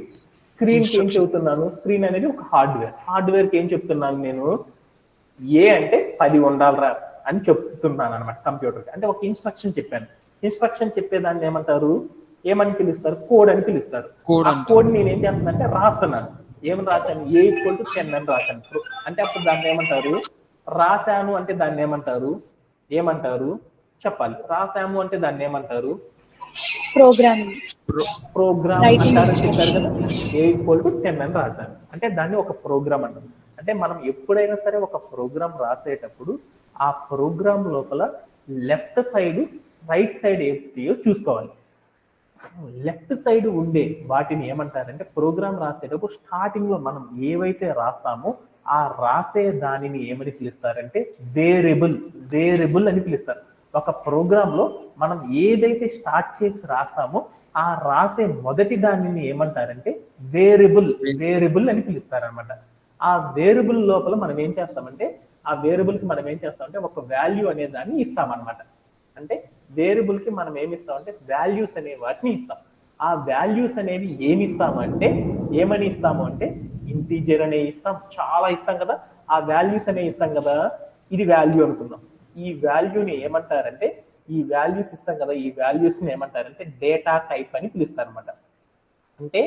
స్క్రీన్కి ఏం చెబుతున్నాను, స్క్రీన్ అనేది ఒక హార్డ్వేర్కి ఏం చెప్తున్నాను నేను, ఏ అంటే 10 ఉండాలిరా అని చెప్తున్నాను అనమాట కంప్యూటర్కి. అంటే ఒక ఇన్స్ట్రక్షన్ చెప్పాను. ఇన్స్ట్రక్షన్ చెప్పేదాన్ని ఏమని పిలుస్తారు, కోడ్ అని పిలుస్తారు.
Code
ఆ
అంటారు.
కోడ్ నేను ఏం చేస్తానంటే రాస్తున్నాను. ఏమని రాశాను, A=10 అని రాశాను. అంటే అప్పుడు దాన్ని ఏమంటారు, రాశాను అంటే దాన్ని ఏమంటారు చెప్పాలి. రాశాము అంటే దాన్ని ఏమంటారు,
ప్రోగ్రామింగ్.
ప్రోగ్రామ్
Writing
అంటారని చెప్పారు కదా.
instructions.
A=10 అని రాశాను అంటే దాన్ని ఒక ప్రోగ్రామ్ అంటారు. అంటే మనం ఎప్పుడైనా సరే ఒక ప్రోగ్రామ్ రాసేటప్పుడు ఆ ప్రోగ్రామ్ లోపల లెఫ్ట్ సైడ్ రైట్ సైడ్ ఏమిటో చూసుకోవాలి. లెఫ్ట్ సైడ్ ఉండే వాటిని ఏమంటారంటే ప్రోగ్రామ్ రాసేటప్పుడు స్టార్టింగ్ లో మనం ఏవైతే రాస్తామో ఆ రాసే దానిని ఏమని పిలుస్తారంటే వేరియబుల్ అని పిలుస్తారు. ఒక ప్రోగ్రామ్ లో మనం ఏదైతే స్టార్ట్ చేసి రాస్తామో ఆ రాసే మొదటి దానిని ఏమంటారంటే వేరియబుల్ అని పిలుస్తారు అనమాట. ఆ వేరియబుల్ లోపల మనం ఏం చేస్తామంటే ఆ వేరియబుల్ కి మనం ఏం చేస్తామంటే ఒక వాల్యూ అనే దాన్ని ఇస్తామన్నమాట. అంటే వేరియబుల్ కి మనం ఏమి ఇస్తామంటే వాల్యూస్ అనే వాటిని ఇస్తాం. ఆ వాల్యూస్ అనేవి ఏమి ఇస్తాము అంటే ఇంటీజర్ అనే ఇస్తాం, చాలా ఇస్తాం కదా. ఆ వాల్యూస్ అనే ఇస్తాం కదా, ఇది వాల్యూ అనుకుందాం. ఈ వాల్యూని ఏమంటారంటే, ఈ వాల్యూస్ ఇస్తాం కదా, ఈ వాల్యూస్ ని ఏమంటారంటే డేటా టైప్ అని పిలుస్తారు అనమాట. అంటే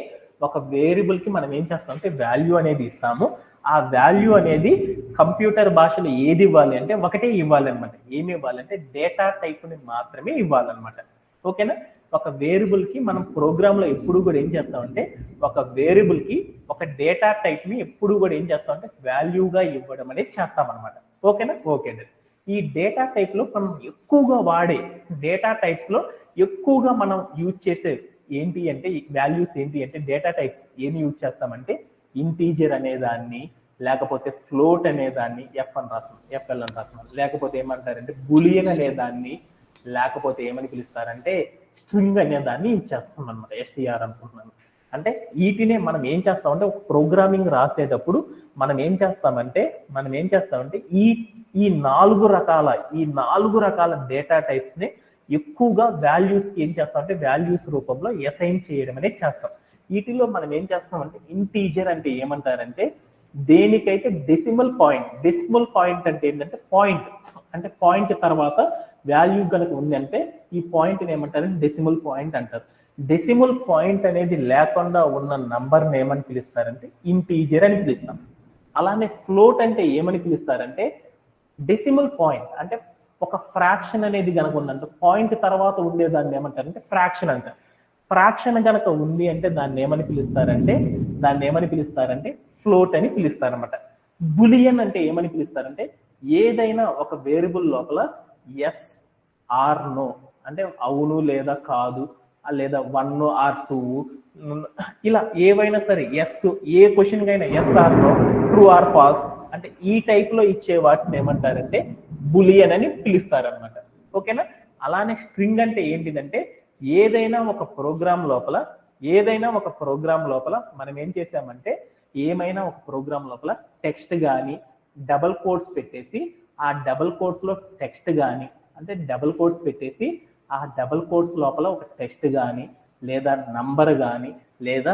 ఒక వేరియబుల్ కి మనం ఏం చేస్తామంటే వాల్యూ అనేది ఇస్తాము. ఆ వాల్యూ అనేది కంప్యూటర్ భాషలో ఏది ఇవ్వాలి అంటే ఒకటే ఇవ్వాలి అనమాట. ఏమి ఇవ్వాలంటే డేటా టైప్ ని మాత్రమే ఇవ్వాలన్నమాట. ఓకేనా. ఒక వేరియబుల్ కి మనం ప్రోగ్రామ్ లో ఎప్పుడు కూడా ఏం చేస్తామంటే ఒక వేరియబుల్ కి ఒక డేటా టైప్ ని ఎప్పుడు కూడా ఏం చేస్తామంటే వాల్యూగా ఇవ్వడం అనేది చేస్తామన్నమాట. ఓకేనా. ఓకే అండి. ఈ డేటా టైప్ లో మనం ఎక్కువగా వాడే డేటా టైప్స్ లో ఎక్కువగా మనం యూజ్ చేసే ఏంటి అంటే వాల్యూస్ ఏంటి అంటే డేటా టైప్స్ ఏమి యూజ్ చేస్తామంటే ఇంటీజర్ అనే దాన్ని, లేకపోతే ఫ్లోట్ అనే దాన్ని ఎఫ్ఎల్ అని రాస్తున్నాం, లేకపోతే ఏమంటారంటే బులియన్ అనే దాన్ని, లేకపోతే ఏమని పిలుస్తారంటే స్ట్రింగ్ అనే దాన్ని యూజ్ చేస్తాం అనమాట. STR అనుకుంటున్నాను. అంటే వీటినే మనం ఏం చేస్తామంటే ఒక ప్రోగ్రామింగ్ రాసేటప్పుడు మనం ఏం చేస్తామంటే ఈ నాలుగు రకాల డేటా టైప్స్ ని ఎక్కువగా వాల్యూస్ కి ఏం చేస్తామంటే వాల్యూస్ రూపంలో అసైన్ చేయడం అనేది చేస్తాం. వీటిలో మనం ఏం చేస్తామంటే ఇంటీజర్ అంటే ఏమంటారంటే దేనికైతే డెసిమల్ పాయింట్ అంటే ఏంటంటే పాయింట్ తర్వాత వాల్యూ కనుక ఉంది అంటే ఈ పాయింట్ ఏమంటారంటే డెసిమల్ పాయింట్ అంటారు. డెసిమల్ పాయింట్ అనేది లేకుండా ఉన్న నంబర్ని ఏమని పిలుస్తారంటే ఇంటీజర్ అని పిలుస్తాం. అలానే ఫ్లోట్ అంటే ఏమని పిలుస్తారంటే డెసిమల్ పాయింట్ అంటే ఒక ఫ్రాక్షన్ అనేది కనుక ఉందంటే పాయింట్ తర్వాత ఉండేదాన్ని ఏమంటారంటే ఫ్రాక్షన్ అంటారు. ఫ్రాక్షన్ కనుక ఉంది అంటే దాన్ని ఏమని పిలుస్తారంటే ఫ్లోట్ అని పిలుస్తారన్నమాట. బులియన్ అంటే ఏమని పిలుస్తారంటే ఏదైనా ఒక వేరియబుల్ లోపల ఎస్ ఆర్ నో అంటే అవును లేదా కాదు, లేదా 1 ఆర్ 2 ఇలా ఏవైనా సరే ఏ క్వశ్చన్ కైనా yes or no, true or false అంటే ఈ టైప్ లో ఇచ్చే వాటిని ఏమంటారంటే బులియన్ అని పిలుస్తారనమాట. ఓకేనా. అలానే స్ట్రింగ్ అంటే ఏంటిదంటే ఏదైనా ఒక ప్రోగ్రామ్ లోపల మనం ఏం చేసామంటే ఏమైనా ఒక ప్రోగ్రామ్ లోపల టెక్స్ట్ కానీ డబల్ కోట్స్ పెట్టేసి ఆ డబల్ కోట్స్ లో టెక్స్ట్ కానీ అంటే డబల్ కోట్స్ పెట్టేసి ఆ డబల్ కోట్స్ లోపల ఒక టెక్స్ట్ కానీ లేదా నంబర్ కానీ లేదా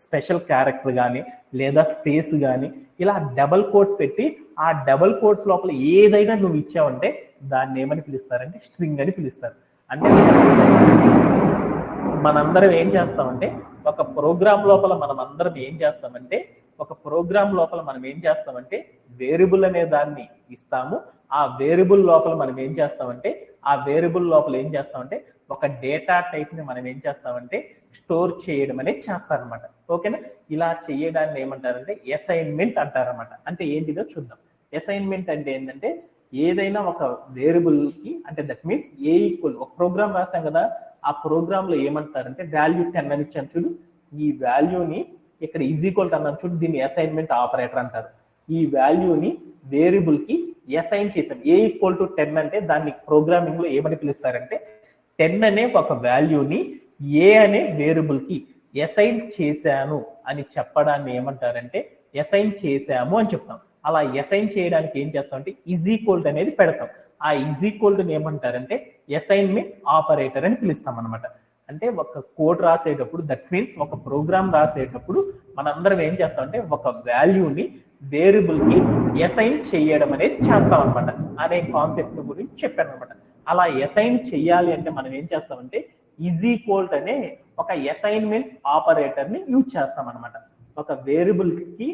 స్పెషల్ క్యారెక్టర్ కానీ లేదా స్పేస్ కానీ ఇలా డబల్ కోట్స్ పెట్టి ఆ డబల్ కోట్స్ లోపల ఏదైనా నువ్వు ఇచ్చావంటే దాన్ని ఏమని పిలుస్తారంటే స్ట్రింగ్ అని పిలుస్తారు. అంటే మనందరం ఏం చేస్తామంటే ఒక ప్రోగ్రామ్ లోపల మనం ఏం చేస్తామంటే వేరియబుల్ అనే దాన్ని ఇస్తాము. ఆ వేరియబుల్ లోపల మనం ఏం చేస్తామంటే ఒక డేటా టైప్ ని మనం ఏం చేస్తామంటే స్టోర్ చేయడం అనేది చేస్తారనమాట. ఓకేనా? ఇలా చేయడాన్ని ఏమంటారంటే అసైన్మెంట్ అంటారనమాట. అంటే ఏంటిదో చూద్దాం. అసైన్మెంట్ అంటే ఏంటంటే ఏదైనా ఒక వేరియబుల్ కి, అంటే దట్ మీన్స్ ఏ ఈక్వల్, ఒక ప్రోగ్రామ్ రాసాం కదా, ఆ ప్రోగ్రామ్ లో ఏమంటారంటే వాల్యూ 10 అని ఇచ్చాను చూడు, ఈ వాల్యూని ఇక్కడ ఈజ్ ఈక్వల్ అన్నాను చూడు, దీన్ని అసైన్మెంట్ ఆపరేటర్ అంటారు. ఈ వాల్యూని వేరియబుల్ కి అసైన్ చేసాం. ఏ ఈక్వల్ టు 10 అంటే దాన్ని ప్రోగ్రామింగ్ లో ఏమని పిలుస్తారంటే 10 అనే ఒక వాల్యూని ఏ అనే వేరియబుల్ కి అసైన్ చేశాను అని చెప్పడాన్ని ఏమంటారంటే అసైన్ చేశాము అని చెప్తాం. అలా అసైన్ చేయడానికి ఏం చేస్తామంటే ఈజ్ ఈక్వల్ అనేది పెడతాం. ఆ ఈజ్ ఈక్వల్ ఏమంటారంటే అసైన్మెంట్ ఆపరేటర్ అని పిలుస్తాం అనమాట. అంటే ఒక కోడ్ రాసేటప్పుడు, దట్ మీన్స్ ఒక ప్రోగ్రామ్ రాసేటప్పుడు మనందరం ఏం చేస్తామంటే ఒక వాల్యూని వేరియబుల్ కి అసైన్ చేయడం అనేది చేస్తాం అనమాట అనే కాన్సెప్ట్ గురించి చెప్పాను అనమాట. అలా అసైన్ చేయాలి అంటే మనం ఏం చేస్తామంటే ఈజ్ ఈక్వల్ అనే ఒక అసైన్మెంట్ ఆపరేటర్ ని యూజ్ చేస్తాం అనమాట. ఒక వేరియబుల్ కి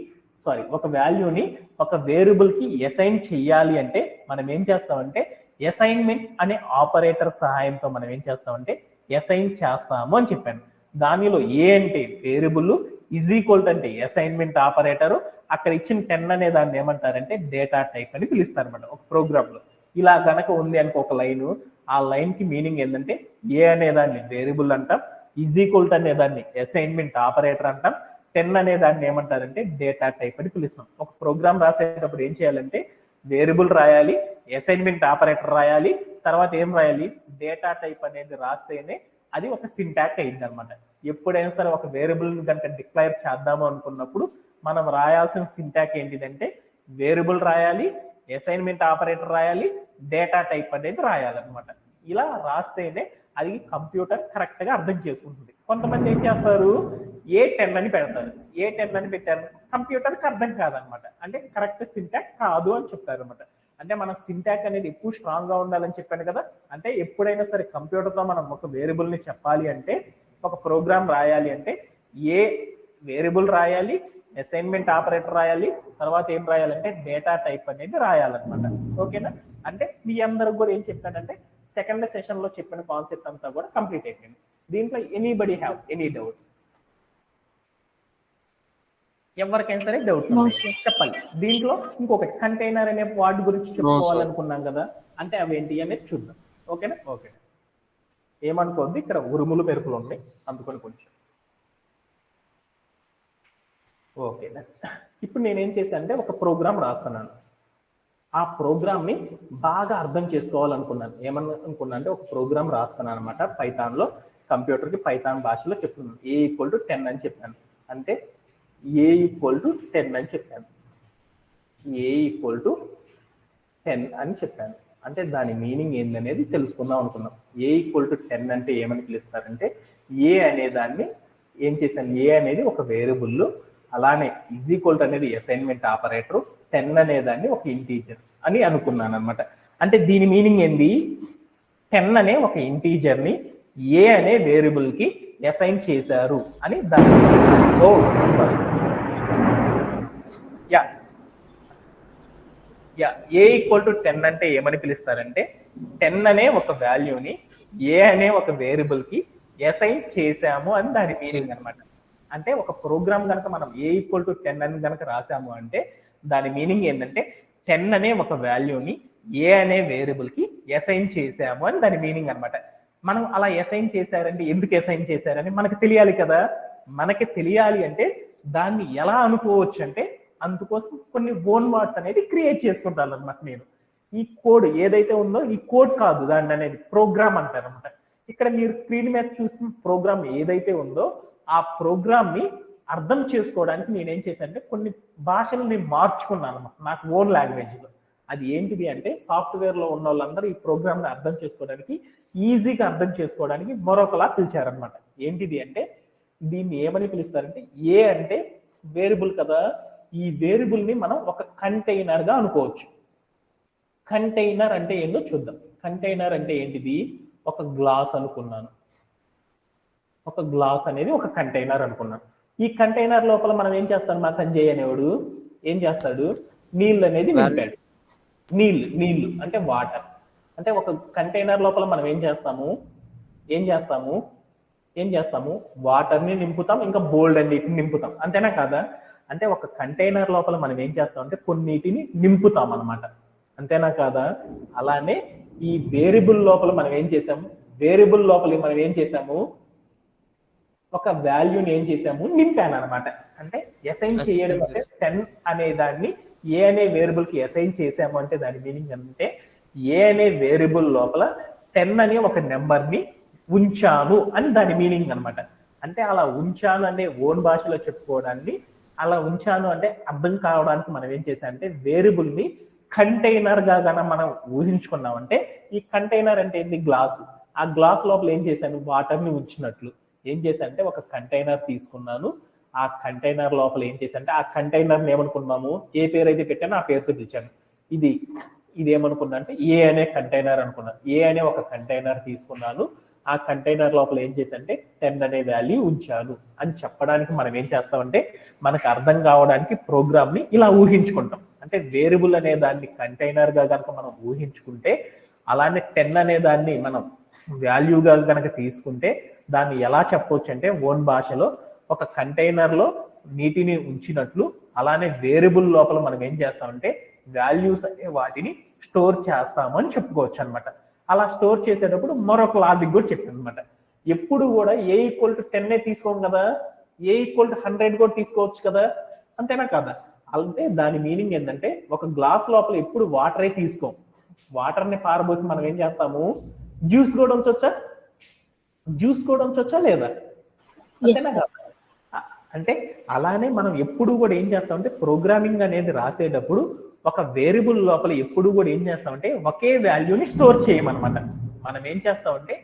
ఒక వాల్యూని ఒక వేరియబుల్ కి అసైన్ చెయ్యాలి అంటే మనం ఏం చేస్తామంటే అసైన్మెంట్ అనే ఆపరేటర్ సహాయంతో మనం ఏం చేస్తామంటే అసైన్ చేస్తాము అని చెప్పాను. దానిలో ఏ అంటే వేరియబుల్, ఈజ్ ఈక్వల్ అంటే అసైన్మెంట్ ఆపరేటర్, అక్కడ ఇచ్చిన 10 అనే దాన్ని ఏమంటారంటే డేటా టైప్ అని పిలుస్తారు అనమాట ఒక ప్రోగ్రామ్ లో. ఇలా గనక ఉంది అనుకో ఒక లైన్, ఆ లైన్ కి మీనింగ్ ఏంటంటే ఏ అనే దాన్ని వేరియబుల్ అంటాం, ఈజ్ ఈక్వల్ అనే దాన్ని అసైన్మెంట్ ఆపరేటర్ అంటాం, 10 అనే దాన్ని ఏమంటారంటే డేటా టైప్ అని పిలుస్తాం. ఒక ప్రోగ్రామ్ రాసేటప్పుడు ఏం చేయాలంటే వేరియబుల్ రాయాలి, అసైన్మెంట్ ఆపరేటర్ రాయాలి, తర్వాత ఏం రాయాలి, డేటా టైప్ అనేది రాస్తేనే అది ఒక సింటాక్స్ అయింది అనమాట. ఎప్పుడైనా సరే ఒక వేరియబుల్ కనుక డిక్లేర్ చేద్దాము అనుకున్నప్పుడు మనం రాయాల్సిన సింటాక్స్ ఏంటిదంటే వేరియబుల్ రాయాలి, అసైన్మెంట్ ఆపరేటర్ రాయాలి, డేటా టైప్ అనేది రాయాలన్నమాట. ఇలా రాస్తేనే అది కంప్యూటర్ కరెక్ట్ గా అర్థం చేసుకుంటుంది. కొంతమంది ఏం చేస్తారు, A10 అని పెడతారు. A10 అని పెట్టారు, కంప్యూటర్కి అర్థం కాదనమాట. అంటే కరెక్ట్ సింటాక్స్ కాదు అని చెప్తారు అనమాట. అంటే మన సింటాక్స్ అనేది ఎక్కువ స్ట్రాంగ్ గా ఉండాలని చెప్పాను కదా. అంటే ఎప్పుడైనా సరే కంప్యూటర్ తో మనం ఒక వేరియబుల్ ని చెప్పాలి అంటే, ఒక ప్రోగ్రామ్ రాయాలి అంటే ఏ వేరియబుల్ రాయాలి, అసైన్మెంట్ ఆపరేటర్ రాయాలి, తర్వాత ఏం రాయాలంటే డేటా టైప్ అనేది రాయాలన్నమాట. ఓకేనా? అంటే మీ అందరికి కూడా ఏం చెప్పానంటే సెకండ్ సెషన్ లో చెప్పిన కాన్సెప్ట్ అంతా కూడా కంప్లీట్ అయిపోయింది. దీంట్లో ఎనీబడి హ్యావ్ ఎనీ డౌట్స్? ఎవరికైనా సరే డౌట్ చెప్పాలి. దీంట్లో ఇంకొకటి కంటైనర్ అనే వర్డ్ గురించి చెప్పుకోవాలనుకున్నాం కదా, అంటే అవేంటి అనేది చూద్దాం. ఓకేనా? ఓకే, ఏమనుకోద్ది, ఇక్కడ ఉరుములు మెరుపులు ఉన్నాయి అందుకని కొంచెం. ఓకేనా? ఇప్పుడు నేనేం చేశాను అంటే ఒక ప్రోగ్రామ్ రాస్తున్నాను. ఆ ప్రోగ్రామ్ ని బాగా అర్థం చేసుకోవాలనుకున్నాను. ఏమన్నా అనుకున్నా అంటే ఒక ప్రోగ్రామ్ రాస్తున్నాను అనమాట పైథాన్ లో. కంప్యూటర్ కి పైథాన్ భాషలో చెప్తున్నాను. ఏ ఈక్వల్ టు 10 అని చెప్పాను. అంటే ఏ ఈక్వల్ టు 10 అని చెప్పాను. ఏ ఈక్వల్ టు 10 అని చెప్పాను. అంటే దాని మీనింగ్ ఏందనేది తెలుసుకుందాం అనుకున్నాం. ఏ ఈక్వల్ టు 10 అంటే ఏమని పిలుస్తారంటే ఏ అనే దాన్ని ఏం చేశాను, ఏ అనేది ఒక వేరియబుల్, అలానే ఈజ్ ఈక్వల్ అనేది అసైన్మెంట్ ఆపరేటర్, 10 అనే దాన్ని ఒక ఇంటీజర్ అని అనుకున్నాను అనమాట. అంటే దీని మీనింగ్ ఏంది, 10 అనే ఒక ఇంటీజర్ ని ఏ అనే వేరియబుల్ కి అసైన్ చేశారు అని దాని. ఓ సారీ, ఏ ఈక్వల్ టు 10 అంటే ఏమని పిలుస్తారంటే 10 అనే ఒక వాల్యూని ఏ అనే ఒక వేరియబుల్ కి అసైన్ చేశాము అని దాని మీనింగ్ అనమాట. అంటే ఒక ప్రోగ్రామ్ కనుక మనం ఏ ఈక్వల్ టు 10 అని కనుక రాసాము అంటే దాని మీనింగ్ ఏంటంటే 10 అనే ఒక వాల్యూని ఏ అనే వేరియబుల్ కి అసైన్ చేశాము అని దాని మీనింగ్ అనమాట. మనం అలా అసైన్ చేశారంటే ఎందుకు అసైన్ చేశారని మనకు తెలియాలి కదా. మనకి తెలియాలి అంటే దాన్ని ఎలా అనుకోవచ్చు అంటే అందుకోసం కొన్ని ఓన్ వర్డ్స్ అనేది క్రియేట్ చేసుకుంటాను అనమాట. నేను ఈ కోడ్ ఏదైతే ఉందో ఈ కోడ్ కాదు, దాన్ని అనేది ప్రోగ్రామ్ అంటారు అనమాట. ఇక్కడ మీరు స్క్రీన్ మీద చూస్తున్న ప్రోగ్రామ్ ఏదైతే ఉందో ఆ ప్రోగ్రామ్ ని అర్థం చేసుకోవడానికి నేనేం చేశాను అంటే కొన్ని భాషలు నేను మార్చుకున్నాను అనమాట నాకు ఓన్ లాంగ్వేజ్ లో. అది ఏంటిది అంటే సాఫ్ట్వేర్ లో ఉన్న వాళ్ళందరూ ఈ ప్రోగ్రామ్ ని అర్థం చేసుకోవడానికి, ఈజీగా అర్థం చేసుకోవడానికి మరొకలా పిలిచారనమాట. ఏంటిది అంటే దీన్ని ఏమని పిలుస్తారంటే ఏ అంటే వేరియబుల్ కదా, ఈ వేరియబుల్ ని మనం ఒక కంటైనర్ గా అనుకోవచ్చు. కంటైనర్ అంటే ఏంటో చూద్దాం. కంటైనర్ అంటే ఏంటిది, ఒక గ్లాస్ అనుకున్నాను. ఒక గ్లాస్ అనేది ఒక కంటైనర్ అనుకున్నాను. ఈ కంటైనర్ లోపల మనం ఏం చేస్తాం, మా సంజయ్ అనేవాడు ఏం చేస్తాడు, నీళ్ళు అనేది నింపాడు. నీళ్ళు అంటే వాటర్. అంటే ఒక కంటైనర్ లోపల మనం ఏం చేస్తాము, ఏం చేస్తాము వాటర్ని నింపుతాం, ఇంకా బోల్డ్ అన్నిటిని నింపుతాం, అంతేనా కాదా? అంటే ఒక కంటైనర్ లోపల మనం ఏం చేస్తాం అంటే కొన్నిటిని నింపుతాం అనమాట, అంతేనా కాదా? అలానే ఈ వేరియబుల్ లోపల మనం ఏం చేసాము ఒక వాల్యూని ఏం చేసాము నింపాను అనమాట. అంటే అసైన్ చేయడం అంటే 10 అనే దాన్ని ఏ అనే వేరియబుల్ కి అసైన్ చేసాము అంటే దాని మీనింగ్ అంటే ఏ అనే వేరియబుల్ లోపల 10 అనే ఒక నెంబర్ ని ఉంచాను అని దాని మీనింగ్ అనమాట. అంటే అలా ఉంచాను అనే ఓన్ భాషలో చెప్పుకోవడాన్ని, అలా ఉంచాను అంటే అర్థం కావడానికి మనం ఏం చేసామంటే వేరియబుల్ ని కంటైనర్ గా మనం ఊహించుకున్నామంటే, ఈ కంటైనర్ అంటే ఏంటి? గ్లాసు. ఆ గ్లాస్ లోపల ఏం చేశాను? వాటర్ ని ఉంచినట్లు ఏం చేశానంటే ఒక కంటైనర్ తీసుకున్నాను. ఆ కంటైనర్ లోపల ఏం చేశానంటే ఆ కంటైనర్ ఏమనుకున్నాము, ఏ పేరు అయితే పెట్టానో ఆ పేరుతో పిలిచాను. ఇది ఏమనుకున్నా అంటే ఏ అనే కంటైనర్ అనుకున్నాను. ఏ అనే ఒక కంటైనర్ తీసుకున్నాను. ఆ కంటైనర్ లోపల ఏం చేశానంటే 10 అనే వాల్యూ ఉంచాను అని చెప్పడానికి మనం ఏం చేస్తామంటే మనకు అర్థం కావడానికి ప్రోగ్రామ్ ని ఇలా ఊహించుకుంటాం. అంటే వేరియబుల్ అనే దాన్ని కంటైనర్ గా కనుక మనం ఊహించుకుంటే, అలానే 10 అనే దాన్ని మనం వాల్యూగా కనుక తీసుకుంటే దాన్ని ఎలా చెప్పొచ్చు అంటే ఓన్ భాషలో ఒక కంటైనర్ లో నీటిని ఉంచినట్లు, అలానే వేరియబుల్ లోపల మనం ఏం చేస్తామంటే వాల్యూస్ అనే వాటిని స్టోర్ చేస్తామని చెప్పుకోవచ్చు అనమాట. అలా స్టోర్ చేసేటప్పుడు మరొక లాజిక్ కూడా చెప్పాను అనమాట. ఎప్పుడు కూడా ఏ ఈక్వల్ టు 10 తీసుకోం కదా, ఏ ఈక్వల్ టు 100 కూడా తీసుకోవచ్చు కదా, అంతేనా కదా? అంటే దాని మీనింగ్ ఏంటంటే ఒక గ్లాస్ లోపల ఎప్పుడు వాటరే తీసుకోం. వాటర్ ని పారబోసి మనం ఏం చేస్తాము, జ్యూస్ కూడా ఉంచొచ్చా లేదా, అంతేనా కదా? అంటే అలానే మనం ఎప్పుడు కూడా ఏం చేస్తామంటే ప్రోగ్రామింగ్ అనేది రాసేటప్పుడు ఒక వేరియబుల్ లోపల ఎప్పుడు కూడా ఏం చేస్తామంటే ఒకే వాల్యూని స్టోర్ చేయమన్నమాట. మనం ఏం చేస్తామంటే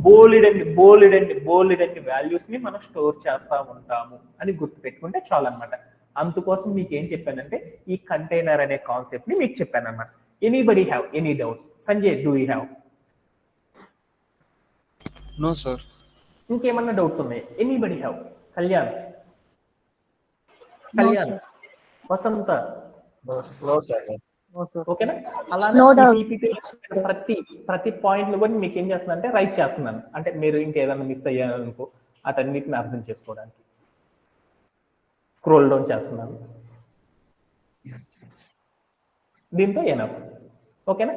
బోలెడ్ వాల్యూస్ ని మనం స్టోర్ చేస్తా ఉంటాము అని గుర్తుపెట్టుకుంటే చాలు అనమాట. అందుకోసం మీకు ఏం చెప్పానంటే ఈ కంటైనర్ అనే కాన్సెప్ట్ ని మీకు చెప్పాను అనమాట. Anybody have any doubts? Sanjay, do you have?
No sir.
ఇంకేమన్నా డౌట్స్ ఉన్నాయి? Anybody have? కళ్యాణ్, వసంత, ఓకేనా? అలానే ప్రతి పాయింట్లు కూడా మీకు ఏం చేస్తున్నా అంటే రైట్ చేస్తున్నాను. అంటే మీరు ఇంకేదైనా మిస్ అయ్యారనుకో అటన్నిటిని అర్థం చేసుకోవడానికి స్క్రోల్ డౌన్ చేస్తున్నాను. దీంతో ఎనఫ్. ఓకేనా?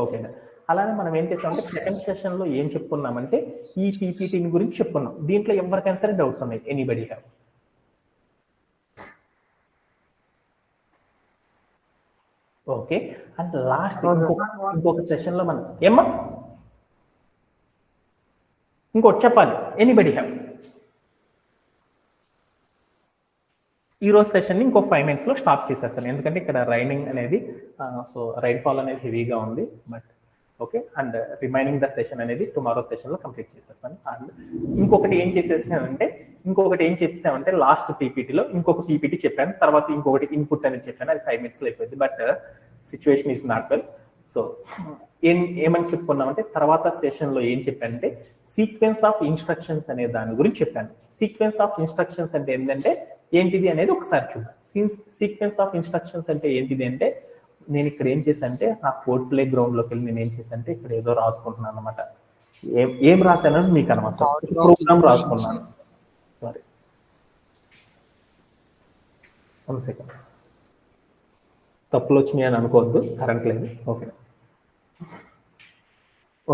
ఓకేనా. అలానే మనం ఏం చేస్తామంటే సెకండ్ సెషన్ లో ఏం చెప్పుకున్నామంటే ఈ పీపీటీని గురించి చెప్పుకున్నాం. దీంట్లో ఎవరికైనా సరే డౌట్స్ ఉన్నాయి? Anybody have? Okay. And last ఇంకొక సెషన్ లో మనం ఇంకోటి చెప్పాలి. Anybody have? ఈ రోజు సెషన్ ని ఇంకో 5 minutes లో స్టాప్ చేసేస్తాను, ఎందుకంటే ఇక్కడ రైనింగ్ అనేది సో రైన్ ఫాల్ అనేది హెవీగా ఉంది. But okay. And remaining the session అనేది టుమారో సెషన్ లో కంప్లీట్ చేసేస్తాను. అండ్ ఇంకొకటి ఏం చేసేసామంటే లాస్ట్ పీపీటీలో ఇంకొక పీపీటీ చెప్పాను, తర్వాత ఇంకొకటి ఇన్పుట్ అనేది చెప్పాను. అది 5 minutes లో అయిపోయింది. But situation is not well. So ఏమని చెప్పుకున్నామంటే తర్వాత సెషన్ లో ఏం చెప్పానంటే సీక్వెన్స్ ఆఫ్ ఇన్స్ట్రక్షన్స్ అనే దాని గురించి చెప్పాను. సీక్వెన్స్ ఆఫ్ ఇన్స్ట్రక్షన్స్ అంటే ఏంటంటే ఏంటిది అనేది ఒకసారి చూద్దాం. సీక్వెన్స్ ఆఫ్ ఇన్స్ట్రక్షన్స్ అంటే ఏంటిది అంటే నేను ఇక్కడ ఏం చేశానంటే నా కోడ్ ప్లే గ్రౌండ్ లోకి వెళ్ళి నేను ఏం చేశానంటే ఇక్కడ ఏదో రాసుకుంటున్నాను అనమాట. ఏం రాశానని మీకు అనమాట ప్రోగ్రామ్ రాసుకున్నాను. Sorry, 1 second. తప్పులు వచ్చినాయి అని అనుకోవద్దు, కరెంట్ లేదు.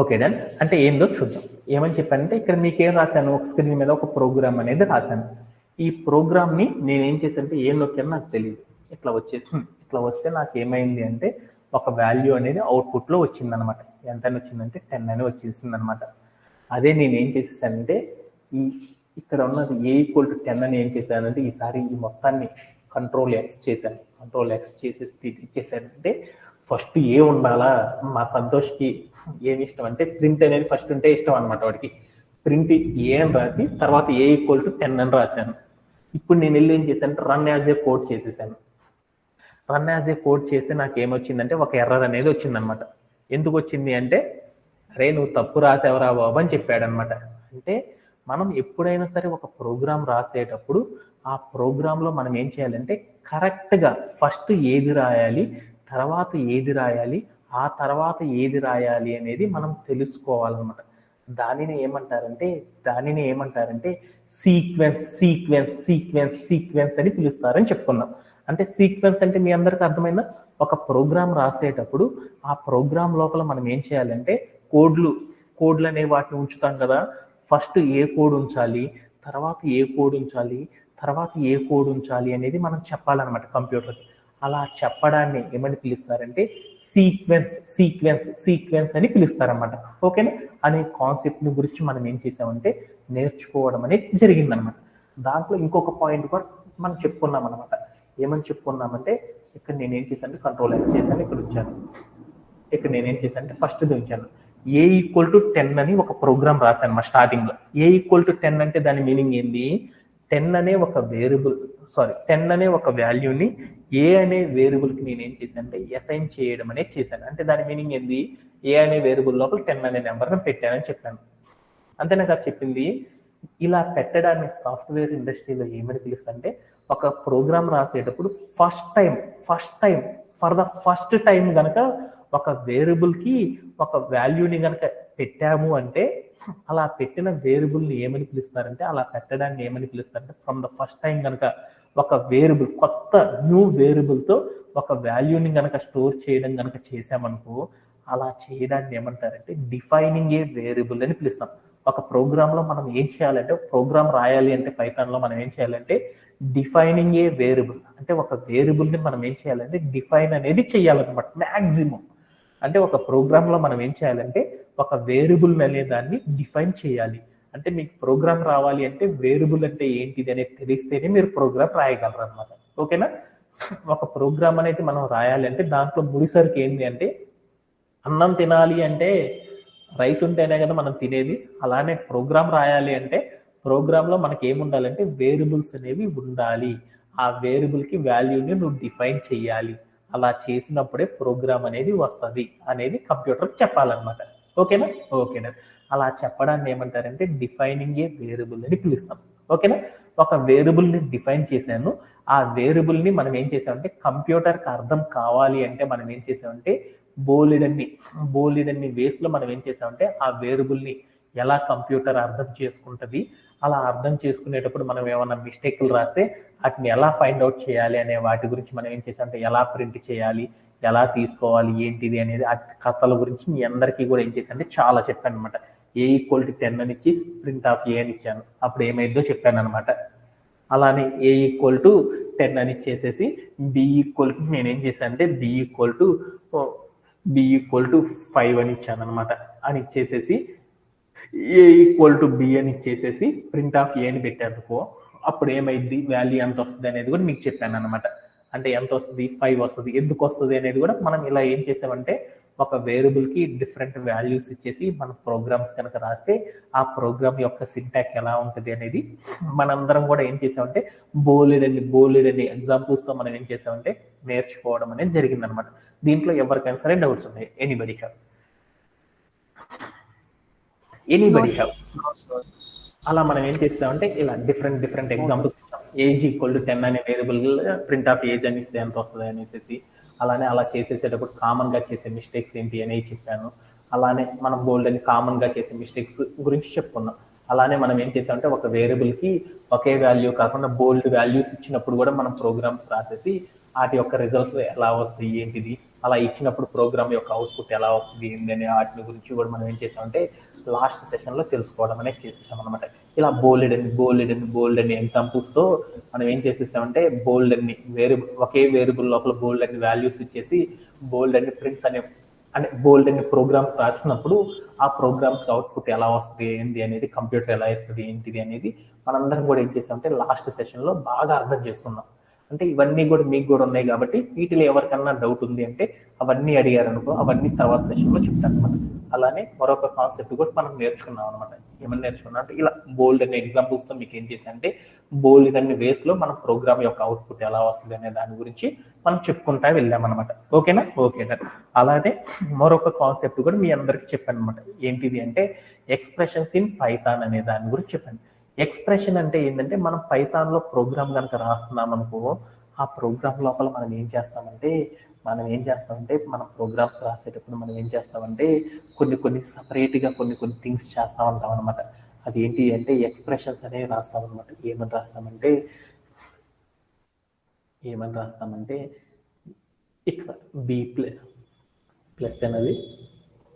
Okay done. అంటే ఏందో చూద్దాం. ఏమని చెప్పానంటే ఇక్కడ మీకేం రాశాను, ఒక స్క్రీన్ మీద ఒక ప్రోగ్రామ్ అనేది రాశాను. ఈ ప్రోగ్రామ్ ని నేను ఏం చేశానంటే ఏం నొక్కానో నాకు తెలియదు, ఇట్లా వస్తే నాకు ఏమైంది అంటే ఒక వాల్యూ అనేది అవుట్పుట్ లో వచ్చింది అనమాట. ఎంత వచ్చిందంటే 10 అని వచ్చేసింది అనమాట. అదే నేను ఏం చేసేసానంటే ఇక్కడ ఉన్నది ఏ ఈక్వల్ టు 10 అని ఏం చేశానంటే ఈసారి ఈ మొత్తాన్ని కంట్రోల్ ఎక్స్ చేసేసి ఇచ్చేసానంటే ఫస్ట్ ఏ ఉండాలా. మా సంతోష్కి ఏమి ఇష్టం అంటే ప్రింట్ అనేది ఫస్ట్ ఉంటే ఇష్టం అనమాట. వాడికి ప్రింట్ ఏ అని రాసి తర్వాత ఏ ఈక్వల్ టు 10 అని రాశాను. ఇప్పుడు నేను వెళ్ళి ఏం చేశాను, రన్ యాజ్ ఏ కోడ్ చేసేసాను. రన్ యాజ్ ఏ కోడ్ చేస్తే నాకు ఏమొచ్చిందంటే ఒక ఎర్రర్ అనేది వచ్చిందనమాట. ఎందుకు వచ్చింది అంటే అరే నువ్వు తప్పు రాసావురా బాబు అని చెప్పాడనమాట. అంటే మనం ఎప్పుడైనా సరే ఒక ప్రోగ్రామ్ రాసేటప్పుడు ఆ ప్రోగ్రాంలో మనం ఏం చేయాలంటే కరెక్ట్గా ఫస్ట్ ఏది రాయాలి, తర్వాత ఏది రాయాలి, ఆ తర్వాత ఏది రాయాలి అనేది మనం తెలుసుకోవాలన్నమాట. దానిని ఏమంటారంటే సీక్వెన్స్ అని పిలుస్తారని చెప్పుకున్నాం. అంటే సీక్వెన్స్ అంటే మీ అందరికి అర్థమైందా? ఒక ప్రోగ్రామ్ రాసేటప్పుడు ఆ ప్రోగ్రామ్ లోపల మనం ఏం చేయాలంటే కోడ్లు అనే వాటిని ఉంచుతాం కదా. ఫస్ట్ ఏ కోడ్ ఉంచాలి, తర్వాత ఏ కోడ్ ఉంచాలి, తర్వాత ఏ కోడ్ ఉంచాలి అనేది మనం చెప్పాలన్నమాట కంప్యూటర్కి. అలా చెప్పడాన్ని ఏమని పిలుస్తారంటే సీక్వెన్స్ అని పిలుస్తారన్నమాట. ఓకేనా? అనే కాన్సెప్ట్ గురించి మనం ఏం చేసామంటే నేర్చుకోవడం అనేది జరిగిందనమాట. దాంట్లో ఇంకొక పాయింట్ కూడా మనం చెప్పుకున్నాం అనమాట. ఏమని చెప్పుకున్నామంటే ఇక్కడ నేను ఏం చేశాను, కంట్రోల్ ఎక్స్ చేశాను, ఇక్కడ ఉంచాను. ఇక్కడ నేనేం చేశాను ఫస్ట్ ఉంచాను ఏ ఈక్వల్ టు 10 అని ఒక ప్రోగ్రామ్ రాశాను మా స్టార్టింగ్ లో. ఏ ఈక్వల్ టు 10 అంటే దాని మీనింగ్ ఏంది? 10 అనే ఒక వాల్యూని ఏ అనే వేరియబుల్ కి నేను ఏం చేశాను అంటే అసైన్ చేయడం అనేది చేశాను. అంటే దాని మీనింగ్ ఏంది? ఏ అనే వేరియబుల్ లోపల 10 అనే నెంబర్ని పెట్టానని చెప్పాను. అంతేనా కాదు చెప్పింది? ఇలా పెట్టడాన్ని సాఫ్ట్వేర్ ఇండస్ట్రీలో ఏమని పిలుస్తారంటే ఒక ప్రోగ్రామ్ రాసేటప్పుడు ఫర్ ద ఫస్ట్ టైం గనక ఒక వేరియబుల్ కి ఒక వాల్యూని గనక పెట్టాము అంటే అలా పెట్టిన వేరియబుల్ని ఏమని పిలుస్తారంటే, అలా పెట్టడాన్ని ఏమని పిలుస్తారంటే ఫ్రమ్ ద ఫస్ట్ టైం గనక ఒక వేరియబుల్, కొత్త న్యూ వేరియబుల్తో ఒక వాల్యూని గనక స్టోర్ చేయడం గనక చేసామనుకో, అలా చేయడాన్ని ఏమంటారంటే డిఫైనింగ్ ఏ వేరియబుల్ అని పిలుస్తాం. ఒక ప్రోగ్రామ్ లో మనం ఏం చేయాలంటే, ప్రోగ్రామ్ రాయాలి అంటే పైథాన్ లో మనం ఏం చేయాలంటే డిఫైనింగ్ ఏ వేరియబుల్, అంటే ఒక వేరియబుల్ ని మనం ఏం చేయాలంటే డిఫైన్ అనేది చేయాలన్నమాట మ్యాక్సిమం. అంటే ఒక ప్రోగ్రామ్ లో మనం ఏం చేయాలంటే ఒక వేరియబుల్ అనే దాన్ని డిఫైన్ చేయాలి. అంటే మీకు ప్రోగ్రామ్ రావాలి అంటే వేరియబుల్ అంటే ఏంటిది అనేది తెలిస్తేనే మీరు ప్రోగ్రామ్ రాయగలరు అనమాట. ఓకేనా? ఒక ప్రోగ్రామ్ అనేది మనం రాయాలి అంటే దాంట్లో ముడిసరికి ఏంటి అంటే, అన్నం తినాలి అంటే రైస్ ఉంటేనే కదా మనం తినేది. అలానే ప్రోగ్రామ్ రాయాలి అంటే ప్రోగ్రామ్ లో మనకి ఏముండాలంటే వేరియబుల్స్ అనేవి ఉండాలి. ఆ వేరియబుల్ కి వాల్యూని నువ్వు డిఫైన్ చేయాలి. అలా చేసినప్పుడే ప్రోగ్రామ్ అనేది వస్తుంది అనేది కంప్యూటర్ చెప్పాలన్నమాట. ఓకేనా? ఓకేనా? అలా చెప్పడాన్ని ఏమంటారంటే డిఫైనింగ్ ఏ వేరియబుల్ అని పిలుస్తాం. ఓకేనా? ఒక వేరియబుల్ ని డిఫైన్ చేశాను. ఆ వేరియబుల్ ని మనం ఏం చేసామంటే కంప్యూటర్ కి అర్థం కావాలి అంటే మనం ఏం చేసామంటే బోలెడన్ని వేస్ లో మనం ఏం చేసామంటే ఆ వేరియబుల్ ని ఎలా కంప్యూటర్ అర్థం చేసుకుంటది, అలా అర్థం చేసుకునేటప్పుడు మనం ఏమైనా మిస్టేక్లు రాస్తే వాటిని ఎలా ఫైండ్ అవుట్ చేయాలి అనే వాటి గురించి మనం ఏం చేసామంటే ఎలా ప్రింట్ చేయాలి, ఎలా తీసుకోవాలి, ఏంటిది అనేది ఆ కథల గురించి మీ అందరికీ కూడా ఏం చేశానంటే చాలా చెప్పాను అనమాట. ఏ ఈక్వల్ టు 10 అని ఇచ్చి ప్రింట్ ఆఫ్ ఏ అని ఇచ్చాను. అప్పుడు ఏమైందో చెప్పాను అనమాట. అలానే ఏ ఈక్వల్ టు 10 అని ఇచ్చేసేసి బి ఈక్వల్ టు నేనేం చేశాను అంటే బి ఈక్వల్ టు 5 అని ఇచ్చాను అనమాట. అని ఇచ్చేసేసి ఏ ఈక్వల్ టు బి అని ఇచ్చేసేసి ప్రింట్ ఆఫ్ ఏ అని పెట్టానుకో అప్పుడు ఏమైంది, వాల్యూ ఎంత వస్తుంది అనేది కూడా మీకు చెప్పాను అనమాట. అంటే ఎంత వస్తుంది? 5 వస్తుంది. ఎందుకు వస్తుంది అనేది కూడా మనం ఇలా ఏం చేసామంటే ఒక వేరియబుల్ కి డిఫరెంట్ వాల్యూస్ ఇచ్చేసి మన ప్రోగ్రామ్స్ కనుక రాస్తే ఆ ప్రోగ్రామ్ యొక్క సింటాక్ ఎలా ఉంటుంది అనేది మనందరం కూడా ఏం చేసామంటే బోలెడన్ని ఎగ్జాంపుల్స్ తో మనం ఏం చేసామంటే నేర్చుకోవడం అనేది జరిగింది అనమాట. దీంట్లో ఎవరికైనా సరే డౌట్స్ ఉన్నాయి? Anybody have? అలా మనం ఏం చేస్తామంటే ఇలా డిఫరెంట్ ఎగ్జాంపుల్స్ ఇచ్చాం. ఏజ్ ఈక్వల్ టు 10 అనే వేరియబుల్ ప్రింట్ ఆఫ్ ఏజ్ అని ఇస్తే ఎంత వస్తుంది అనేసి, అలానే అలా చేసేసేటప్పుడు కామన్ గా చేసే మిస్టేక్స్ ఏంటి అనేది చెప్పాను. అలానే మనం బోల్డ్ అని కామన్ గా చేసే మిస్టేక్స్ గురించి చెప్పుకున్నాం. అలానే మనం ఏం చేసామంటే ఒక వేరియబుల్ కి ఒకే వాల్యూ కాకుండా బోల్డ్ వాల్యూస్ ఇచ్చినప్పుడు కూడా మనం ప్రోగ్రామ్స్ రాసేసి వాటి యొక్క రిజల్ట్స్ ఎలా వస్తాయి ఏంటిది, అలా ఇచ్చినప్పుడు ప్రోగ్రామ్ యొక్క అవుట్పుట్ ఎలా వస్తుంది ఏంటి వాటి గురించి కూడా మనం ఏం చేసామంటే లాస్ట్ సెషన్ లో తెలుసుకోవడం అనేది చేసేసాం అనమాట. ఇలా బోల్డ్ అని ఎగ్జాంపుల్స్ తో మనం ఏం చేసేసామంటే ఒకే వేరియబుల్ లోపల బోల్డ్ అని వాల్యూస్ ఇచ్చేసి బోల్డ్ అని ప్రోగ్రామ్స్ రాసినప్పుడు ఆ ప్రోగ్రామ్స్ అవుట్పుట్ ఎలా వస్తుంది ఏంటి అనేది, కంప్యూటర్ ఎలా ఇస్తుంది ఏంటిది అనేది మనందరం కూడా ఏం చేసామంటే లాస్ట్ సెషన్ లో బాగా అర్థం చేసుకున్నాం. అంటే ఇవన్నీ కూడా మీకు కూడా ఉన్నాయి కాబట్టి వీటిలో ఎవరికన్నా డౌట్ ఉంది అంటే అవన్నీ అడిగారు అనుకో, అవన్నీ తర్వాత సెషన్ లో చెప్తాను అనమాట. అలానే మరొక కాన్సెప్ట్ కూడా మనం నేర్చుకున్నాం అనమాట. ఏమన్నా నేర్చుకున్నాం అంటే ఇలా బోల్డ్ అనే ఎగ్జాంపుల్స్ తో మీకు ఏం చేశానంటే బోల్డ్ అనే వేస్ లో మన ప్రోగ్రామ్ యొక్క అవుట్పుట్ ఎలా వస్తుంది అనే దాని గురించి మనం చెప్పుకుంటా వెళ్ళామన్నమాట. ఓకేనా? ఓకేనా? అలానే మరొక కాన్సెప్ట్ కూడా మీ అందరికి చెప్పాను అనమాట. ఏంటిది అంటే ఎక్స్ప్రెషన్స్ ఇన్ పైథాన్ అనే దాని గురించి చెప్పాను. ఎక్స్ప్రెషన్ అంటే ఏంటంటే మనం పైథాన్ లో ప్రోగ్రామ్ కనుక రాస్తున్నాం అనుకో ఆ ప్రోగ్రామ్ లోపల మనం ఏం చేస్తామంటే మనం ప్రోగ్రామ్స్ రాసేటప్పుడు మనం ఏం చేస్తామంటే కొన్ని సపరేట్గా కొన్ని థింగ్స్ చేస్తూ ఉంటాం అనమాట. అది ఏంటి అంటే ఎక్స్ప్రెషన్స్ అనేవి రాస్తాం అనమాట. ఏమని రాస్తామంటే ఇక్కడ బి ప్లస్ అనేది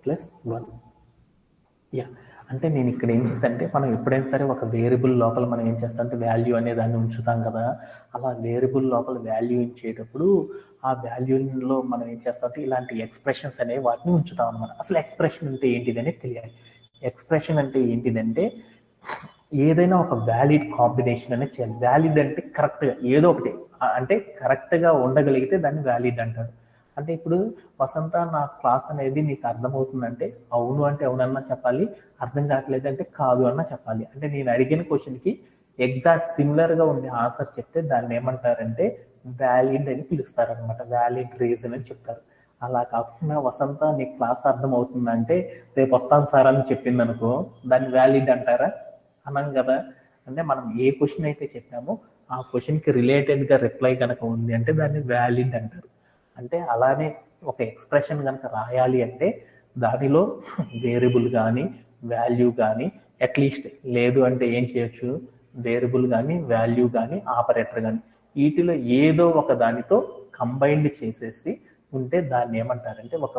+1. యా, అంటే నేను ఇక్కడ ఏం చేశానంటే మనం ఎప్పుడైనా సరే ఒక వేరియబుల్ లోపల మనం ఏం చేస్తామంటే వాల్యూ అనే దాన్ని ఉంచుతాం కదా. అలా వేరియబుల్ లోపల వాల్యూ ఇచ్చేటప్పుడు ఆ వాల్యూలో మనం ఏం చేస్తామంటే ఇలాంటి ఎక్స్ప్రెషన్స్ అనేవి వాటిని ఉంచుతాం అనమాట. అసలు ఎక్స్ప్రెషన్ అంటే ఏంటిదని తెలియాలి. ఎక్స్ప్రెషన్ అంటే ఏంటిదంటే ఏదైనా ఒక వ్యాలిడ్ కాంబినేషన్ అనేది చేయాలి. వ్యాలిడ్ అంటే కరెక్ట్గా ఏదో ఒకటి అంటే కరెక్ట్గా ఉండగలిగితే దాన్ని వ్యాలిడ్ అంటారు. అంటే ఇప్పుడు వసంత నా క్లాస్ అనేది నీకు అర్థమవుతుందంటే అవును అంటే అవునన్నా చెప్పాలి, అర్థం కావట్లేదు అంటే కాదు అన్నా చెప్పాలి. అంటే నేను అడిగిన క్వశ్చన్కి ఎగ్జాక్ట్ సిమిలర్గా ఉండే ఆన్సర్ చెప్తే దాన్ని ఏమంటారంటే వ్యాలిడ్ అని పిలుస్తారనమాట. వ్యాలిడ్ రీజన్ అని చెప్తారు. అలా కాకుండా వసంత నీకు క్లాస్ అర్థం అవుతుందంటే రేపు వస్తాను సార్ అని చెప్పింది అనుకో, దాన్ని వ్యాలిడ్ అంటారా? అన్నాం కదా. అంటే మనం ఏ క్వశ్చన్ అయితే చెప్పామో ఆ క్వశ్చన్కి రిలేటెడ్గా రిప్లై కనుక ఉంది అంటే దాన్ని వ్యాలిడ్ అంటారు. అంటే అలానే ఒక ఎక్స్ప్రెషన్ కనుక రాయాలి అంటే దానిలో వేరియబుల్ కానీ వాల్యూ కానీ అట్లీస్ట్ లేదు అంటే ఏం చేయొచ్చు, వేరియబుల్ కానీ వాల్యూ కానీ ఆపరేటర్ కానీ వీటిలో ఏదో ఒక దానితో కంబైన్డ్ చేసేసి ఉంటే దాన్ని ఏమంటారంటే ఒక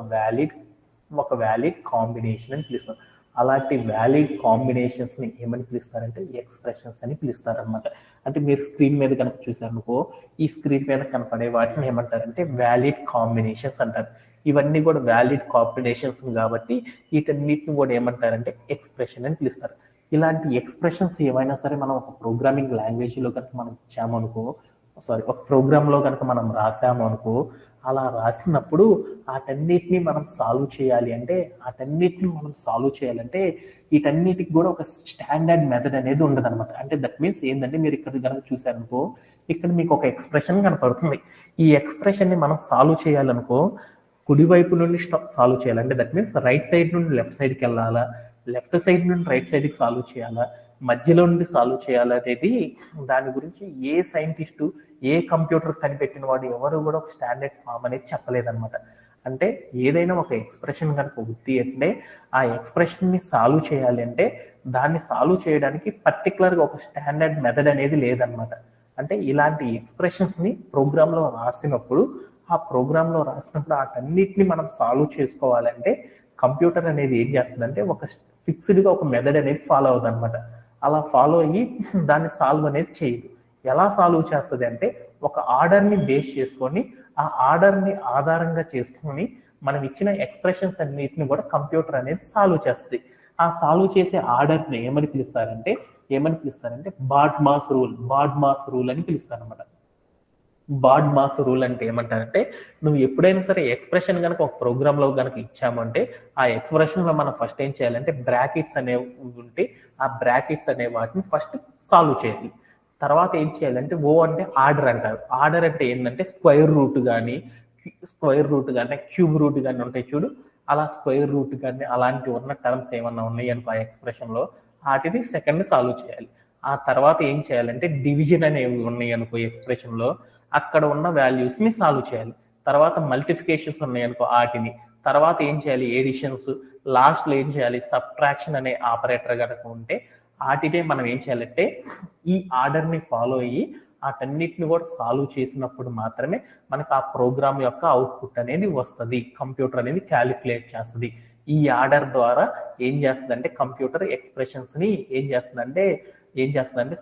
వ్యాలిడ్ కాంబినేషన్ అని పిలుస్తాం. అలాంటి వ్యాలిడ్ కాంబినేషన్స్ని ఏమని పిలుస్తారంటే ఎక్స్ప్రెషన్స్ అని పిలుస్తారనమాట. అంటే మీరు స్క్రీన్ మీద కనుక చూసారనుకో ఈ స్క్రీన్ మీద కనపడే వాటిని ఏమంటారంటే వ్యాలిడ్ కాంబినేషన్స్ అంటారు. ఇవన్నీ కూడా వ్యాలిడ్ కాంబినేషన్స్ కాబట్టి వీటన్నిటిని కూడా ఏమంటారంటే ఎక్స్ప్రెషన్ అని పిలుస్తారు. ఇలాంటి ఎక్స్ప్రెషన్స్ ఏమైనా సరే మనం ఒక ప్రోగ్రామింగ్ లాంగ్వేజ్లో కనుక మనం ఇచ్చామనుకో ఒక ప్రోగ్రాంలో కనుక మనం రాసాము అనుకో, అలా రాసినప్పుడు వాటన్నిటిని మనం సాల్వ్ చేయాలంటే వీటన్నిటికి కూడా ఒక స్టాండర్డ్ మెథడ్ అనేది ఉండదు అనమాట. అంటే దట్ మీన్స్ ఏంటంటే మీరు ఇక్కడ కనుక చూసారనుకో ఇక్కడ మీకు ఒక ఎక్స్ప్రెషన్ కనపడుతుంది. ఈ ఎక్స్ప్రెషన్ని మనం సాల్వ్ చేయాలనుకో కుడివైపు నుండి సాల్వ్ చేయాలి. అంటే దట్ మీన్స్ రైట్ సైడ్ నుండి లెఫ్ట్ సైడ్కి వెళ్ళాలా, లెఫ్ట్ సైడ్ నుండి రైట్ సైడ్కి సాల్వ్ చేయాలా, మధ్యలో నుండి సాల్వ్ చేయాలనేది దాని గురించి ఏ సైంటిస్టు ఏ కంప్యూటర్ కనిపెట్టిన వాడు ఎవరు కూడా ఒక స్టాండర్డ్ ఫామ్ అనేది చెప్పలేదన్నమాట. అంటే ఏదైనా ఒక ఎక్స్ప్రెషన్ కనుక ఉంది అంటే ఆ ఎక్స్ప్రెషన్ని సాల్వ్ చేయాలి అంటే దాన్ని సాల్వ్ చేయడానికి పర్టికులర్గా ఒక స్టాండర్డ్ మెథడ్ అనేది లేదనమాట. అంటే ఇలాంటి ఎక్స్ప్రెషన్స్ని ప్రోగ్రాంలో రాసినప్పుడు వాటన్నిటిని మనం సాల్వ్ చేసుకోవాలంటే కంప్యూటర్ అనేది ఏం చేస్తుందంటే ఒక ఫిక్స్డ్గా ఒక మెథడ్ అనేది ఫాలో అవుతుంది అనమాట. అలా ఫాలో అయ్యి దాన్ని సాల్వ్ అనేది చేయదు. ఎలా సాల్వ్ చేస్తుంది అంటే ఒక ఆర్డర్ని బేస్ చేసుకొని ఆ ఆర్డర్ని ఆధారంగా చేసుకొని మనం ఇచ్చిన ఎక్స్ప్రెషన్స్ అన్నిటిని కూడా కంప్యూటర్ అనేది సాల్వ్ చేస్తుంది. ఆ సాల్వ్ చేసే ఆర్డర్ని ఏమని పిలుస్తారంటే బాడ్-మాస్ రూల్ అని పిలుస్తారు అనమాట. బాడ్-మాస్ రూల్ అంటే ఏమంటారంటే నువ్వు ఎప్పుడైనా సరే ఎక్స్ప్రెషన్ కనుక ఒక ప్రోగ్రాంలో కనుక ఇచ్చామంటే ఆ ఎక్స్ప్రెషన్లో మనం ఫస్ట్ ఏం చేయాలంటే బ్రాకెట్స్ అనేవి ఉంటే ఆ బ్రాకెట్స్ అనే వాటిని ఫస్ట్ సాల్వ్ చేయాలి. తర్వాత ఏం చేయాలంటే అంటే ఆర్డర్ అంటారు. ఆర్డర్ అంటే ఏంటంటే స్క్వేర్ రూట్ కానీ క్యూబ్ రూట్ కానీ ఉంటాయి చూడు, అలా స్క్వేర్ రూట్ కానీ అలాంటి ఉన్న టర్మ్స్ ఏమన్నా ఉన్నాయి అనుకో ఆ ఎక్స్ప్రెషన్లో వాటిని సెకండ్ సాల్వ్ చేయాలి. ఆ తర్వాత ఏం చేయాలంటే డివిజన్ అనేవి ఉన్నాయి అనుకో ఎక్స్ప్రెషన్లో అక్కడ ఉన్న వాల్యూస్ని సాల్వ్ చేయాలి. తర్వాత మల్టిఫికేషన్స్ ఉన్నాయనుకో వాటిని, తర్వాత ఏం చేయాలి ఎడిషన్స్, లాస్ట్లో ఏం చేయాలి సబ్ట్రాక్షన్ అనే ఆపరేటర్ కనుక ఉంటే వాటినే మనం ఏం చేయాలంటే ఈ ఆర్డర్ని ఫాలో అయ్యి వాటన్నిటిని కూడా సాల్వ్ చేసినప్పుడు మాత్రమే మనకు ఆ ప్రోగ్రామ్ యొక్క అవుట్పుట్ అనేది వస్తుంది. కంప్యూటర్ అనేది క్యాలిక్యులేట్ చేస్తుంది. ఈ ఆర్డర్ ద్వారా ఏం చేస్తుందంటే కంప్యూటర్ ఎక్స్ప్రెషన్స్ని ఏం చేస్తుందంటే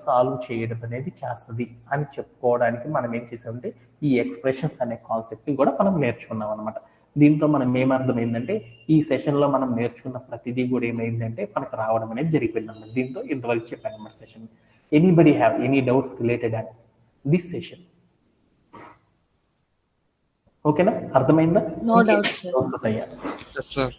సాల్వ్ చేయడం అనేది చేస్తుంది అని చెప్పుకోవడానికి మనం ఏం చేసామంటే ఈ ఎక్స్ప్రెషన్స్ అనే కాన్సెప్ట్ కూడా మనం నేర్చుకున్నాం అనమాట. దీంతో మనం ఏమర్థమైందంటే ఈ సెషన్లో మనం నేర్చుకున్న ప్రతిదీ కూడా ఏమైందంటే మనకు రావడం అనేది జరిగిపోయింది అన్నమాట. దీంతో ఇంతవరకు చెప్పాను అన్నమాట session. Anybody have any doubts related and this session? ఓకేనా, అర్థమైందా?
No doubts
sir.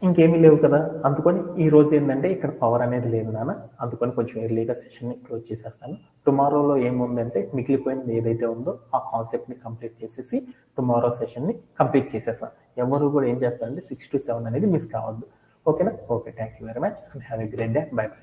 ఇంకేమీ లేవు కదా. అందుకని ఈ రోజు ఏంటంటే ఇక్కడ పవర్ అనేది లేదు నాన్న, అందుకని కొంచెం ఎర్లీగా సెషన్ని క్లోజ్ చేసేస్తాను. టుమారోలో ఏముందంటే మిగిలిపోయింది ఏదైతే ఉందో ఆ కాన్సెప్ట్ని కంప్లీట్ చేసేసి టుమారో సెషన్ని కంప్లీట్ చేసేస్తాను. ఎవరు కూడా ఏం చేస్తారంటే 6 to 7 అనేది మిస్ కావద్దు. ఓకేనా? Okay, thank you very much and have a great day. By by.